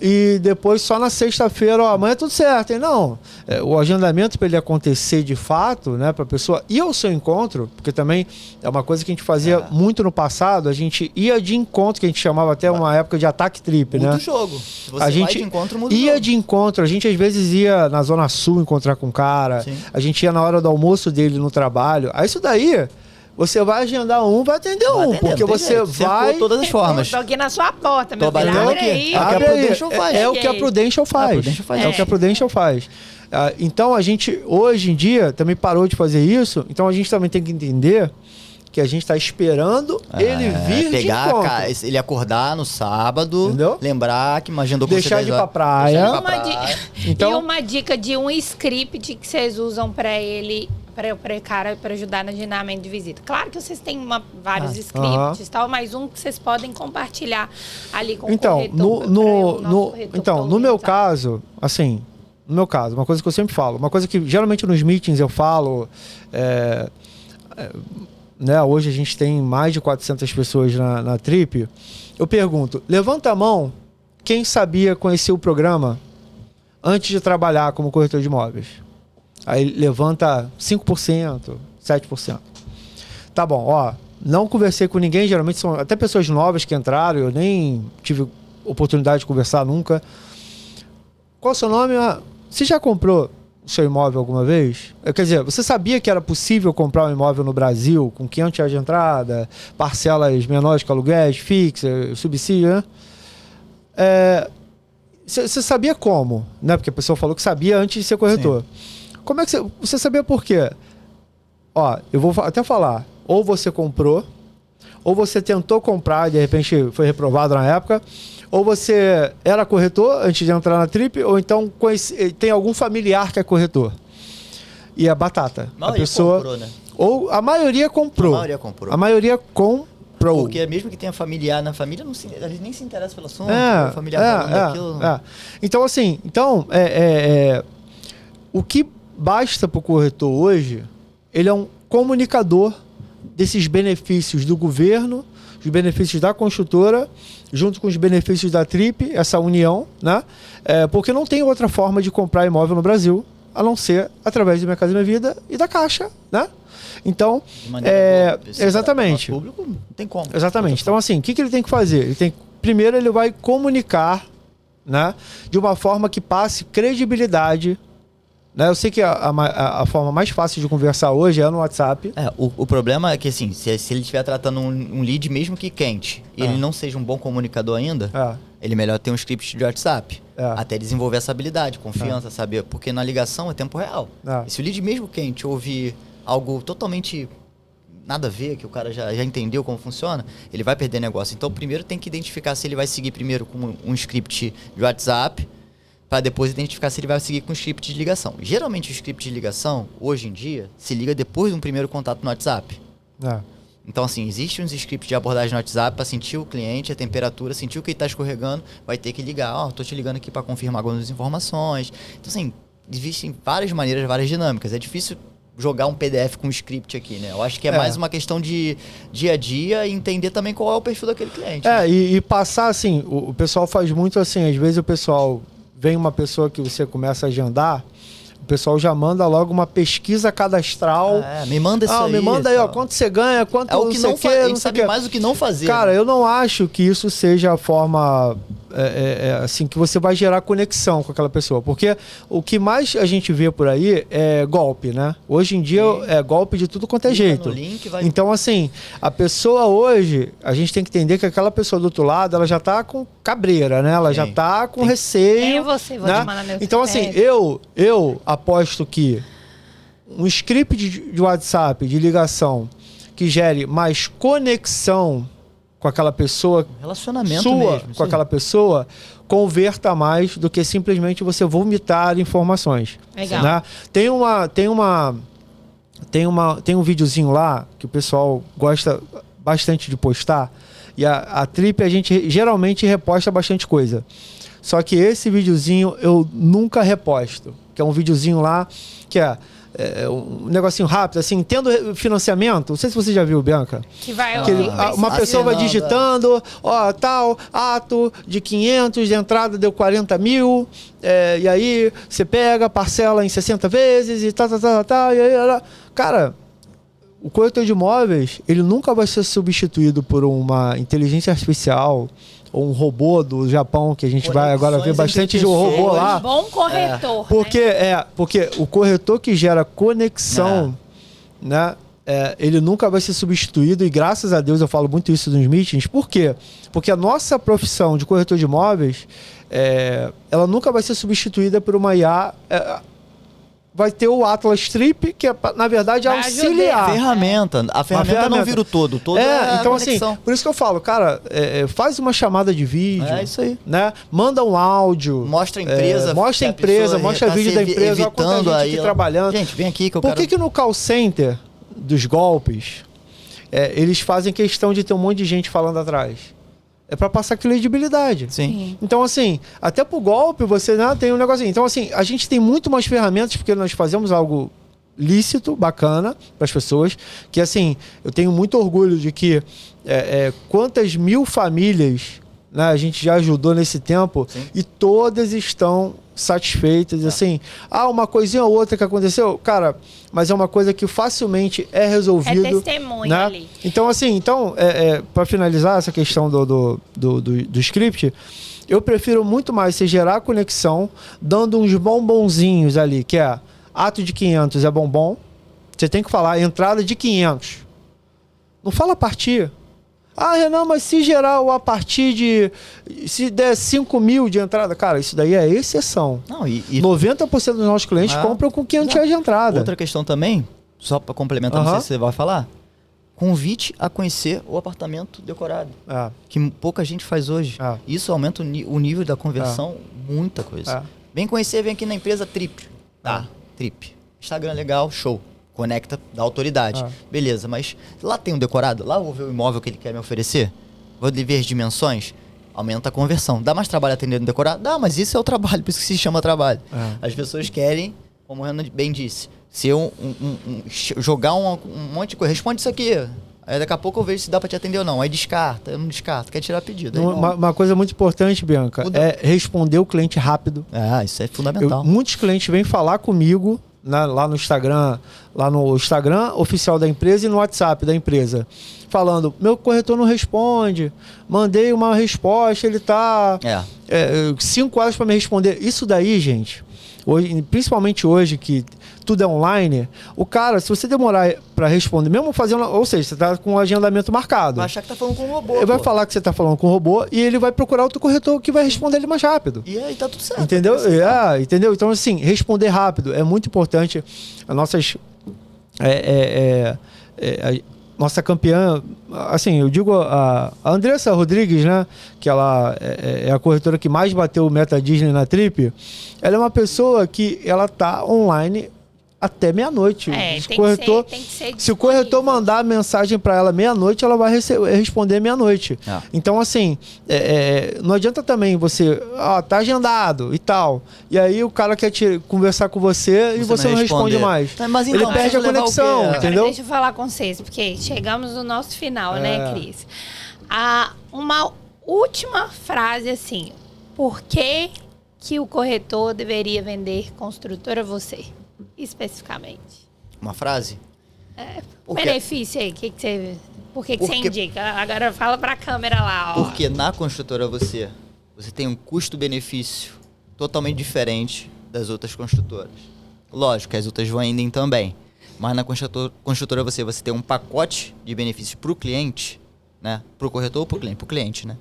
e depois só na sexta-feira, ó, amanhã é tudo certo. E não, o agendamento para ele acontecer de fato, né, para a pessoa ir ao seu encontro, porque também é uma coisa que a gente fazia muito no passado, a gente ia de encontro, que a gente chamava até uma época de ataque trip, muda né? o jogo. Se você a gente vai de encontro, muda o ia jogo. de encontro, a gente às vezes ia na Zona Sul encontrar com o cara, a gente ia na hora do almoço dele no trabalho. Aí isso daí... Você vai agendar vai atender porque você vai... de todas as formas. Tô aqui na sua porta, meu filho. batendo Abre aqui. aí. É o que a Prudential faz. É o que a Prudential faz. É o que a Prudential faz. Então, a gente, hoje em dia, também parou de fazer isso. Então, a gente também tem que entender que a gente está esperando ele vir de encontro. Ele acordar no sábado, entendeu? Lembrar que agendou com deixar de ir pra praia. Então... E uma dica de um script que vocês usam para ele... para ajudar no agendamento de visita. Claro que vocês têm vários scripts e tal, mas um que vocês podem compartilhar ali com o corretor. Então, no meu caso, assim, uma coisa que eu sempre falo, uma coisa que geralmente nos meetings eu falo, né, hoje a gente tem mais de 400 pessoas na Trip, eu pergunto, levanta a mão quem sabia conhecer o programa antes de trabalhar como corretor de imóveis. Aí levanta 5%, 7%. Tá bom, ó. Não conversei com ninguém, geralmente são até pessoas novas que entraram, eu nem tive oportunidade de conversar nunca. Qual é o seu nome? Você já comprou o seu imóvel alguma vez? Quer dizer, você sabia que era possível comprar um imóvel no Brasil com 500 reais de entrada, parcelas menores que aluguéis, fixa, subsídio, né? Você sabia como? Né? Porque a pessoa falou que sabia antes de ser corretor. Sim. Como é que você sabia por quê? Ó, eu vou até falar. Ou você comprou, ou você tentou comprar e de repente foi reprovado na época, ou você era corretor antes de entrar na Trip, ou então tem algum familiar que é corretor. E é batata. A pessoa comprou, né? Ou a maioria comprou. A maioria comprou. Porque mesmo que tenha familiar na família, eles nem se interessam pelo assunto. O familiar falando daquilo. Então, assim, o que basta para o corretor hoje, ele é um comunicador desses benefícios do governo, os benefícios da construtora, junto com os benefícios da Trip, essa união, né? Porque não tem outra forma de comprar imóvel no Brasil, a não ser através do Minha Casa Minha Vida e da Caixa, né? Então, exatamente. Público, não tem como. Exatamente. Então, assim, o que ele tem que fazer? Primeiro, ele vai comunicar, né, de uma forma que passe credibilidade. Eu sei que a forma mais fácil de conversar hoje é no WhatsApp. O problema é que, assim, se ele estiver tratando um lead mesmo que quente e ele não seja um bom comunicador ainda, ele melhor ter um script de WhatsApp. Até desenvolver essa habilidade, confiança, saber. Porque na ligação é tempo real. E se o lead mesmo quente ouvir algo totalmente nada a ver, que o cara já entendeu como funciona, ele vai perder negócio. Então, primeiro tem que identificar se ele vai seguir primeiro com um script de WhatsApp, para depois identificar se ele vai seguir com o script de ligação. Geralmente o script de ligação, hoje em dia, se liga depois de um primeiro contato no WhatsApp. Então, assim, existem uns scripts de abordagem no WhatsApp para sentir o cliente, a temperatura, sentir o que ele está escorregando, vai ter que ligar. Tô te ligando aqui para confirmar algumas informações. Então, assim, existem várias maneiras, várias dinâmicas. É difícil jogar um PDF com um script aqui, né? Eu acho que é mais uma questão de dia a dia e entender também qual é o perfil daquele cliente. E passar, assim, o pessoal faz muito assim, às vezes o pessoal... Vem uma pessoa que você começa a agendar, o pessoal já manda logo uma pesquisa cadastral. Me manda isso aí. Me manda aí, ó, quanto você ganha, quanto o que não faz. A gente sabe mais o que não fazer. Cara, eu não acho que isso seja a forma assim, que você vai gerar conexão com aquela pessoa. Porque o que mais a gente vê por aí é golpe, né? Hoje em dia é golpe de tudo quanto é jeito. Então, assim, a pessoa hoje, a gente tem que entender que aquela pessoa do outro lado, ela já tá com cabreira, né? Ela já tá com receio. Vou te mandar meu então, assim, eu aposto que um script de WhatsApp, de ligação, que gere mais conexão com aquela pessoa, relacionamento sua mesmo, com aquela pessoa, converta mais do que simplesmente você vomitar informações. Legal. Né? Tem um videozinho lá que o pessoal gosta bastante de postar, e a Trip a gente geralmente reposta bastante coisa. Só que esse videozinho eu nunca reposto, que é um videozinho lá que é um negocinho rápido, assim, tendo financiamento, não sei se você já viu, Bianca. Que vai uma pessoa vai digitando, tal, ato de 500, de entrada deu 40 mil, e aí você pega, parcela em 60 vezes e tal, e aí, cara, o corretor de imóveis, ele nunca vai ser substituído por uma inteligência artificial ou um robô do Japão, que a gente vai agora ver bastante de robô lá. Um bom corretor. Porque o corretor que gera conexão, né? Ele nunca vai ser substituído, e graças a Deus eu falo muito isso nos meetings. Por quê? Porque a nossa profissão de corretor de imóveis, ela nunca vai ser substituída por uma IA. Vai ter o Atlas Trip, que na verdade é auxiliar. A ferramenta não vira o todo. Então assim, por isso que eu falo, cara, faz uma chamada de vídeo. É isso aí. Né? Manda um áudio. Mostra a empresa. Mostra vídeo da empresa, olha quanta gente aqui trabalhando. Gente, vem aqui que eu quero... Por que no call center dos golpes, eles fazem questão de ter um monte de gente falando atrás? É para passar credibilidade. Sim. Então, assim, até pro golpe você tem um negocinho. Então, assim, a gente tem muito mais ferramentas, porque nós fazemos algo lícito, bacana para as pessoas, que, assim, eu tenho muito orgulho de que quantas mil famílias, né, a gente já ajudou nesse tempo. Sim. E todas estão satisfeitas. Assim, uma coisinha ou outra que aconteceu, cara, mas é uma coisa que facilmente é resolvido. É testemunho, né? Ali. Então, assim, para finalizar essa questão do script, eu prefiro muito mais você gerar conexão, dando uns bombonzinhos ali, que é ato de 500 é bombom. Você tem que falar entrada de 500. Não fala a partir. Renan, mas se gerar a partir de... Se der 5 mil de entrada... Cara, isso daí é exceção. Não, 90% dos nossos clientes compram com 500 reais de entrada. Outra questão também, só para complementar, não sei se você vai falar, convite a conhecer o apartamento decorado. Que pouca gente faz hoje. Isso aumenta o nível da conversão, muita coisa. Vem conhecer, vem aqui na empresa Trip. Trip. Instagram legal, show. Conecta da autoridade. Beleza, mas lá tem um decorado? Lá eu vou ver o imóvel que ele quer me oferecer? Vou ver as dimensões? Aumenta a conversão. Dá mais trabalho atender no decorado? Dá, mas isso é o trabalho, por isso que se chama trabalho. As pessoas querem, como o Renan bem disse, ser jogar um monte de coisa. Responde isso aqui. Aí daqui a pouco eu vejo se dá pra te atender ou não. Aí descarta, eu não descarto, quer tirar pedido. Uma coisa muito importante, Bianca, é responder o cliente rápido. Isso é fundamental. Muitos clientes vêm falar comigo lá no Instagram oficial da empresa e no WhatsApp da empresa, falando, meu corretor não responde, mandei uma resposta, ele tá 5 horas para me responder. Isso daí, gente, hoje, principalmente hoje que tudo é online, o cara, se você demorar para responder, mesmo fazendo, ou seja, você tá com um agendamento marcado, vai achar que tá falando com um robô. Ele vai falar que você tá falando com um robô e ele vai procurar outro corretor que vai responder ele mais rápido. E aí tá tudo certo. Entendeu? Entendeu? Então, assim, responder rápido é muito importante. As nossas... nossa campeã, assim, eu digo a Andressa Rodrigues, né, que ela é a corretora que mais bateu o Meta Disney na Trip. Ela é uma pessoa que ela tá online até meia-noite. Se o corretor mandar a mensagem para ela meia-noite, ela vai responder meia-noite. Então, assim, não adianta também você... tá agendado e tal. E aí o cara quer conversar com você e você não responde mais. Mas então, ele perde a conexão, entendeu? Deixa eu falar com vocês, porque chegamos no nosso final, né, Cris? Uma última frase, assim. Por que o corretor deveria vender construtora a você? Especificamente. Uma frase? Benefício aí, por que você indica? Agora fala pra câmera lá. Porque na construtora você tem um custo-benefício totalmente diferente das outras construtoras. Lógico que as outras vendem também. Mas na construtora você tem um pacote de benefícios para o cliente, né? Para o corretor ou para o cliente? Para o cliente, né?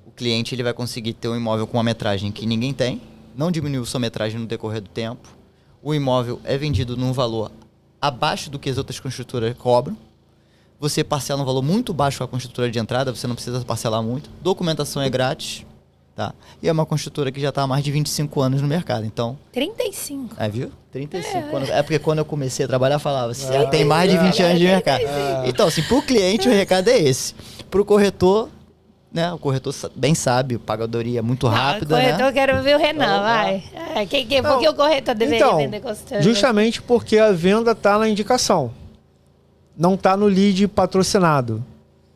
O cliente ele vai conseguir ter um imóvel com uma metragem que ninguém tem, não diminuiu sua metragem no decorrer do tempo. O imóvel é vendido num valor abaixo do que as outras construtoras cobram. Você parcela um valor muito baixo com a construtora de entrada, você não precisa parcelar muito. Documentação é grátis, tá? E é uma construtora que já está há mais de 25 anos no mercado, então... 35. Viu? 35 anos. É porque quando eu comecei a trabalhar, eu falava, você já tem mais de 20 anos de mercado. Então, assim, pro cliente o recado é esse. Pro corretor, né? O corretor bem sabe, pagadoria muito rápida, o corretor, né? quero ver o Renan, vai. Por que o corretor deveria vender construtora? Justamente porque a venda tá na indicação. Não tá no lead patrocinado.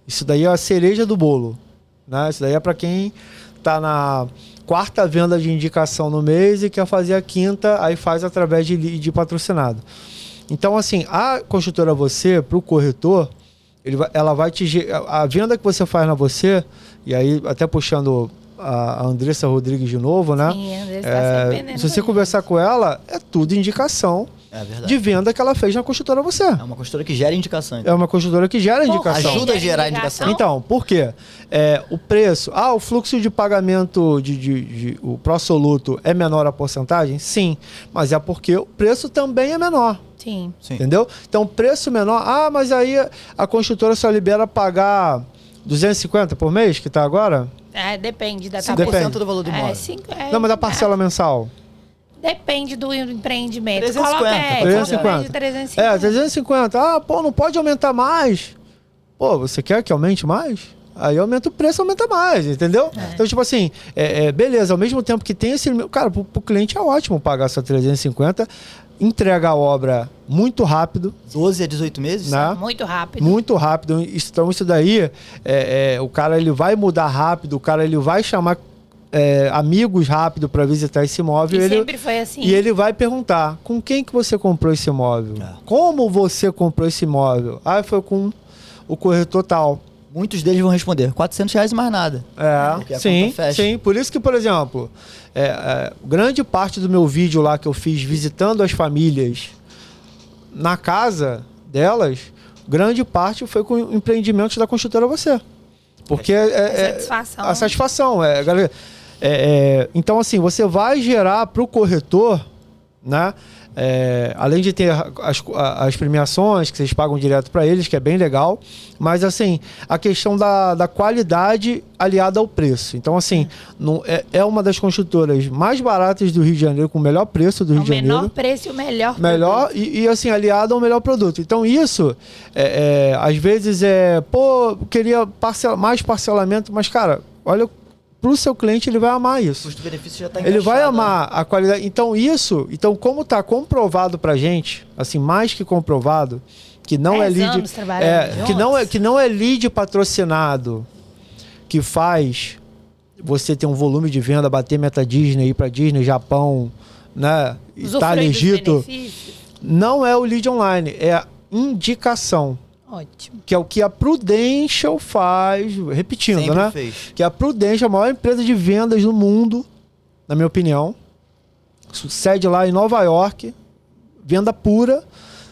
Isso daí é a cereja do bolo, né? Isso daí é para quem tá na 4ª venda de indicação no mês e quer fazer a 5ª, aí faz através de lead patrocinado. Então, assim, a construtora Você, para o corretor, ela vai a venda que você faz na Você, e aí até puxando a Andressa Rodrigues de novo, né? Sim, a Andressa tá sempre se você conversar com ela, é tudo indicação de venda que ela fez na construtora Você. É uma construtora que gera indicação. Então. É uma construtora que gera indicação. Ajuda a gerar indicação. Então, por quê? O preço... o fluxo de pagamento o pró-soluto é menor a porcentagem? Sim. Mas é porque o preço também é menor. Sim. Entendeu? Então, preço menor... mas aí a construtora só libera pagar 250 por mês, que tá agora? Depende da 5% do valor do imóvel. Não, mas da parcela mensal? Depende do empreendimento. 350. 350. 350. Não pode aumentar mais. Você quer que aumente mais? Aí aumenta o preço, aumenta mais, entendeu? Então, tipo assim, beleza, ao mesmo tempo que tem esse... Cara, pro cliente é ótimo pagar só 350, entrega a obra muito rápido. 12 a 18 meses? Né? Muito rápido. Muito rápido. Então, isso daí, o cara ele vai mudar rápido, o cara ele vai chamar amigos rápido para visitar esse imóvel. E sempre foi assim. E ele vai perguntar, com quem que você comprou esse imóvel? Como você comprou esse imóvel? Foi com o corretor tal. Muitos deles vão responder, R$400 e mais nada. Sim. Por isso que, por exemplo, grande parte do meu vídeo lá que eu fiz visitando as famílias na casa delas, grande parte foi com empreendimentos da construtora Você. Porque a satisfação. Então, assim, você vai gerar para o corretor, né? Além de ter as premiações que vocês pagam direto para eles, que é bem legal, mas assim, a questão da qualidade aliada ao preço. Então, assim, é uma das construtoras mais baratas do Rio de Janeiro, com o melhor preço do Rio de Janeiro. O menor preço e o melhor produto. E assim, aliado ao melhor produto. Então, isso, às vezes, queria mais parcelamento, mas, cara, olha, pro seu cliente, ele vai amar isso. O custo-benefício já tá encaixado. Ele vai amar a qualidade. Então, como está comprovado pra gente, assim, mais que comprovado, que não é lead, que não é lead patrocinado, que faz você ter um volume de venda, bater meta Disney, ir para Disney, Japão, né, Itália, Egito. Não é o lead online, é a indicação. Ótimo. Que é o que a Prudential faz, repetindo, sempre né? Fez. Que a Prudential é a maior empresa de vendas do mundo, na minha opinião. Sede lá em Nova York, venda pura,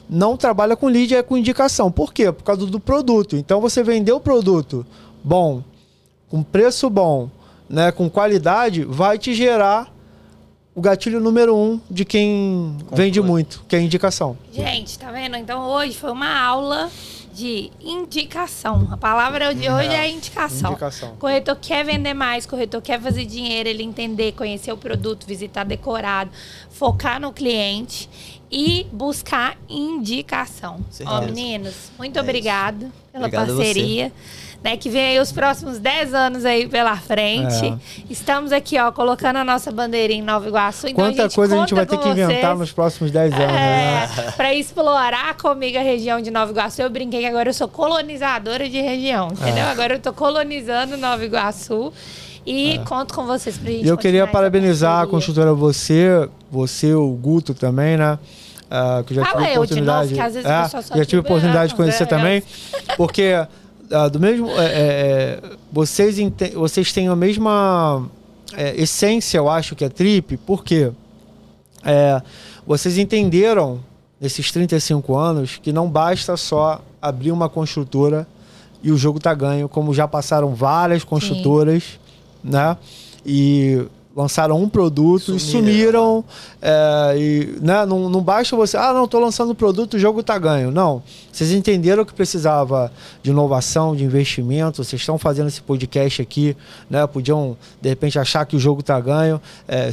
não trabalha com lead, é com indicação. Por quê? Por causa do produto. Então você vendeu o produto bom, com preço bom, né, com qualidade, vai te gerar o gatilho número 1 de quem vende muito, que é a indicação. Gente, tá vendo? Então hoje foi uma aula de indicação. A palavra de hoje é indicação. Corretor quer vender mais, corretor quer fazer dinheiro, ele entender, conhecer o produto, visitar decorado, focar no cliente e buscar indicação. Meninos, muito obrigado pela parceria. Né, que vem aí os próximos 10 anos aí pela frente. Estamos aqui, colocando a nossa bandeirinha em Nova Iguaçu. Então, quanta coisa a gente vai ter que inventar nos próximos 10 anos. Né? Para explorar comigo a região de Nova Iguaçu. Eu brinquei que agora eu sou colonizadora de região, entendeu? Agora eu tô colonizando Nova Iguaçu. E conto com vocês pra gente. E eu queria parabenizar a construtora Você, o Guto também, né? Que já tive oportunidade. De novo, que às vezes já tive oportunidade de conhecer também. Porque... do mesmo, vocês têm a mesma essência, eu acho, que a Trip, porque vocês entenderam, nesses 35 anos, que não basta só abrir uma construtora e o jogo tá ganho, como já passaram várias construtoras, né? E lançaram um produto e sumiram. Né? Não basta você... não, estou lançando um produto, o jogo está ganho. Não. Vocês entenderam que precisava de inovação, de investimento. Vocês estão fazendo esse podcast aqui, né? Podiam, de repente, achar que o jogo está ganho.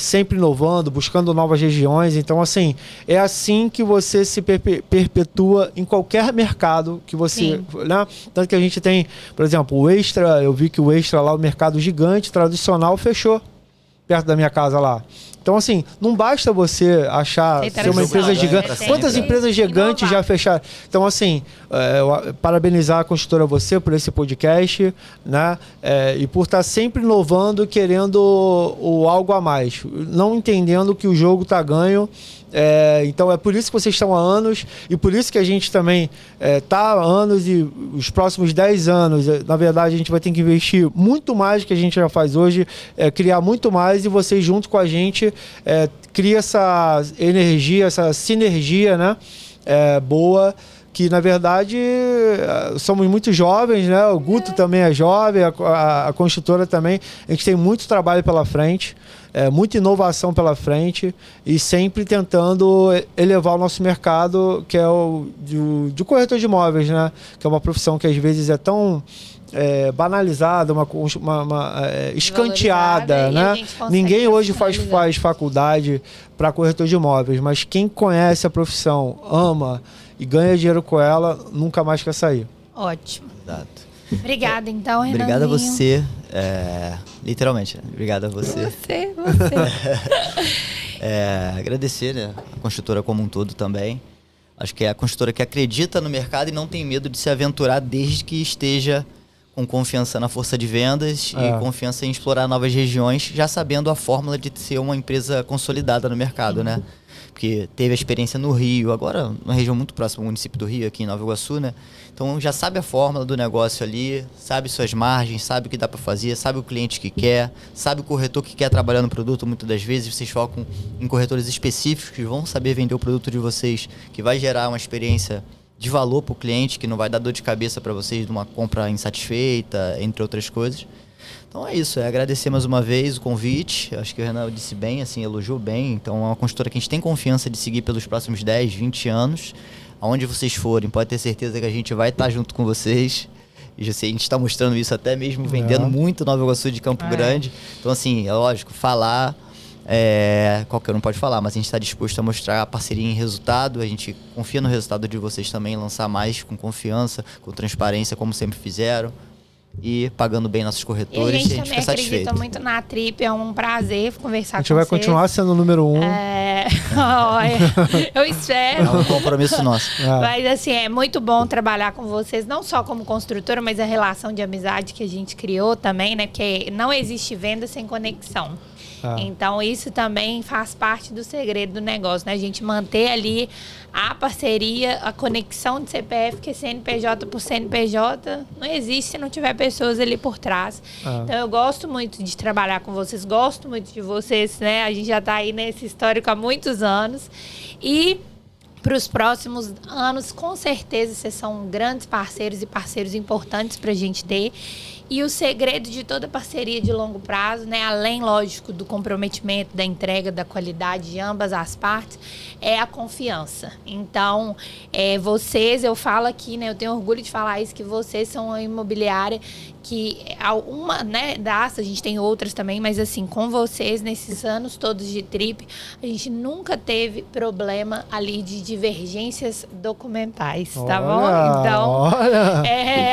Sempre inovando, buscando novas regiões. Então, assim, é assim que você se perpetua em qualquer mercado que você... Né? Tanto que a gente tem, por exemplo, o Extra. Eu vi que o Extra lá, o mercado gigante, tradicional, fechou perto da minha casa lá. Então, assim, não basta você achar ser uma empresa gigante. Quantas empresas gigantes já fecharam? Então, assim, parabenizar a construtora você por esse podcast, né? E por estar sempre inovando, querendo o algo a mais. Não entendendo que o jogo está ganho. Então é por isso que vocês estão há anos e por isso que a gente também está há anos e os próximos 10 anos, na verdade, a gente vai ter que investir muito mais do que a gente já faz hoje, criar muito mais e vocês junto com a gente cria essa energia, essa sinergia, né? Boa, que na verdade somos muito jovens, né? O Guto também é jovem, a construtora também, a gente tem muito trabalho pela frente. Muita inovação pela frente e sempre tentando elevar o nosso mercado, que é o de corretor de imóveis, né? Que é uma profissão que às vezes é tão banalizada, escanteada, né? Ninguém hoje faz faculdade para corretor de imóveis, mas quem conhece a profissão, ama e ganha dinheiro com ela, nunca mais quer sair. Ótimo. Exato. Obrigada, então, Renanzinho. Obrigado a você. Literalmente, né? Obrigado a você. Você. Agradecer, né, a construtora como um todo também. Acho que é a construtora que acredita no mercado e não tem medo de se aventurar desde que esteja com confiança na força de vendas e confiança em explorar novas regiões, já sabendo a fórmula de ser uma empresa consolidada no mercado, né? Porque teve a experiência no Rio, agora uma região muito próxima ao município do Rio, aqui em Nova Iguaçu, né? Então já sabe a fórmula do negócio ali, sabe suas margens, sabe o que dá para fazer, sabe o cliente que quer, sabe o corretor que quer trabalhar no produto. Muitas das vezes vocês focam em corretores específicos que vão saber vender o produto de vocês, que vai gerar uma experiência de valor para o cliente, que não vai dar dor de cabeça para vocês de uma compra insatisfeita, entre outras coisas. Então é isso, agradecer mais uma vez o convite. Acho que o Renan disse bem, assim, elogiou bem. Então é uma construtora que a gente tem confiança de seguir pelos próximos 10, 20 anos. Aonde vocês forem, pode ter certeza que a gente vai estar junto com vocês. E a gente está mostrando isso até mesmo vendendo muito Nova Iguaçu de Campo Grande. Então, assim, é lógico, falar, qualquer um pode falar, mas a gente está disposto a mostrar a parceria em resultado. A gente confia no resultado de vocês também, lançar mais com confiança, com transparência, como sempre fizeram. E pagando bem nossos corretores, e a gente fica satisfeito. Acredita muito na Trip, é um prazer conversar com vocês. A gente vai continuar sendo o número 1. Eu espero. É um compromisso nosso. Mas assim, é muito bom trabalhar com vocês, não só como construtora, mas a relação de amizade que a gente criou também, né? Porque não existe venda sem conexão. Então, isso também faz parte do segredo do negócio, né? A gente manter ali a parceria, a conexão de CPF, que CNPJ por CNPJ não existe se não tiver pessoas ali por trás. Então, eu gosto muito de trabalhar com vocês, gosto muito de vocês, né? A gente já está aí nesse histórico há muitos anos. E para os próximos anos, com certeza, vocês são grandes parceiros e parceiros importantes para a gente ter. E o segredo de toda parceria de longo prazo, né, além, lógico, do comprometimento, da entrega, da qualidade de ambas as partes, é a confiança. Então, vocês, eu falo aqui, né, eu tenho orgulho de falar isso, que vocês são uma imobiliária que uma, né, a gente tem outras também, mas assim, com vocês, nesses anos todos de Trip, a gente nunca teve problema ali de divergências documentais, tá bom? Então,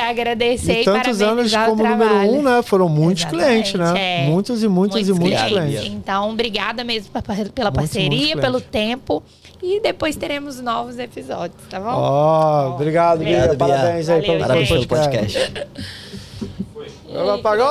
agradecer e parabenizar o trabalho. Número 1, né? Foram muitos clientes, né? Muitos clientes. Então, obrigada mesmo pela parceria, pelo tempo. E depois teremos novos episódios, tá bom? Obrigado, Bia. Parabéns aí pelo podcast. Vai pagar?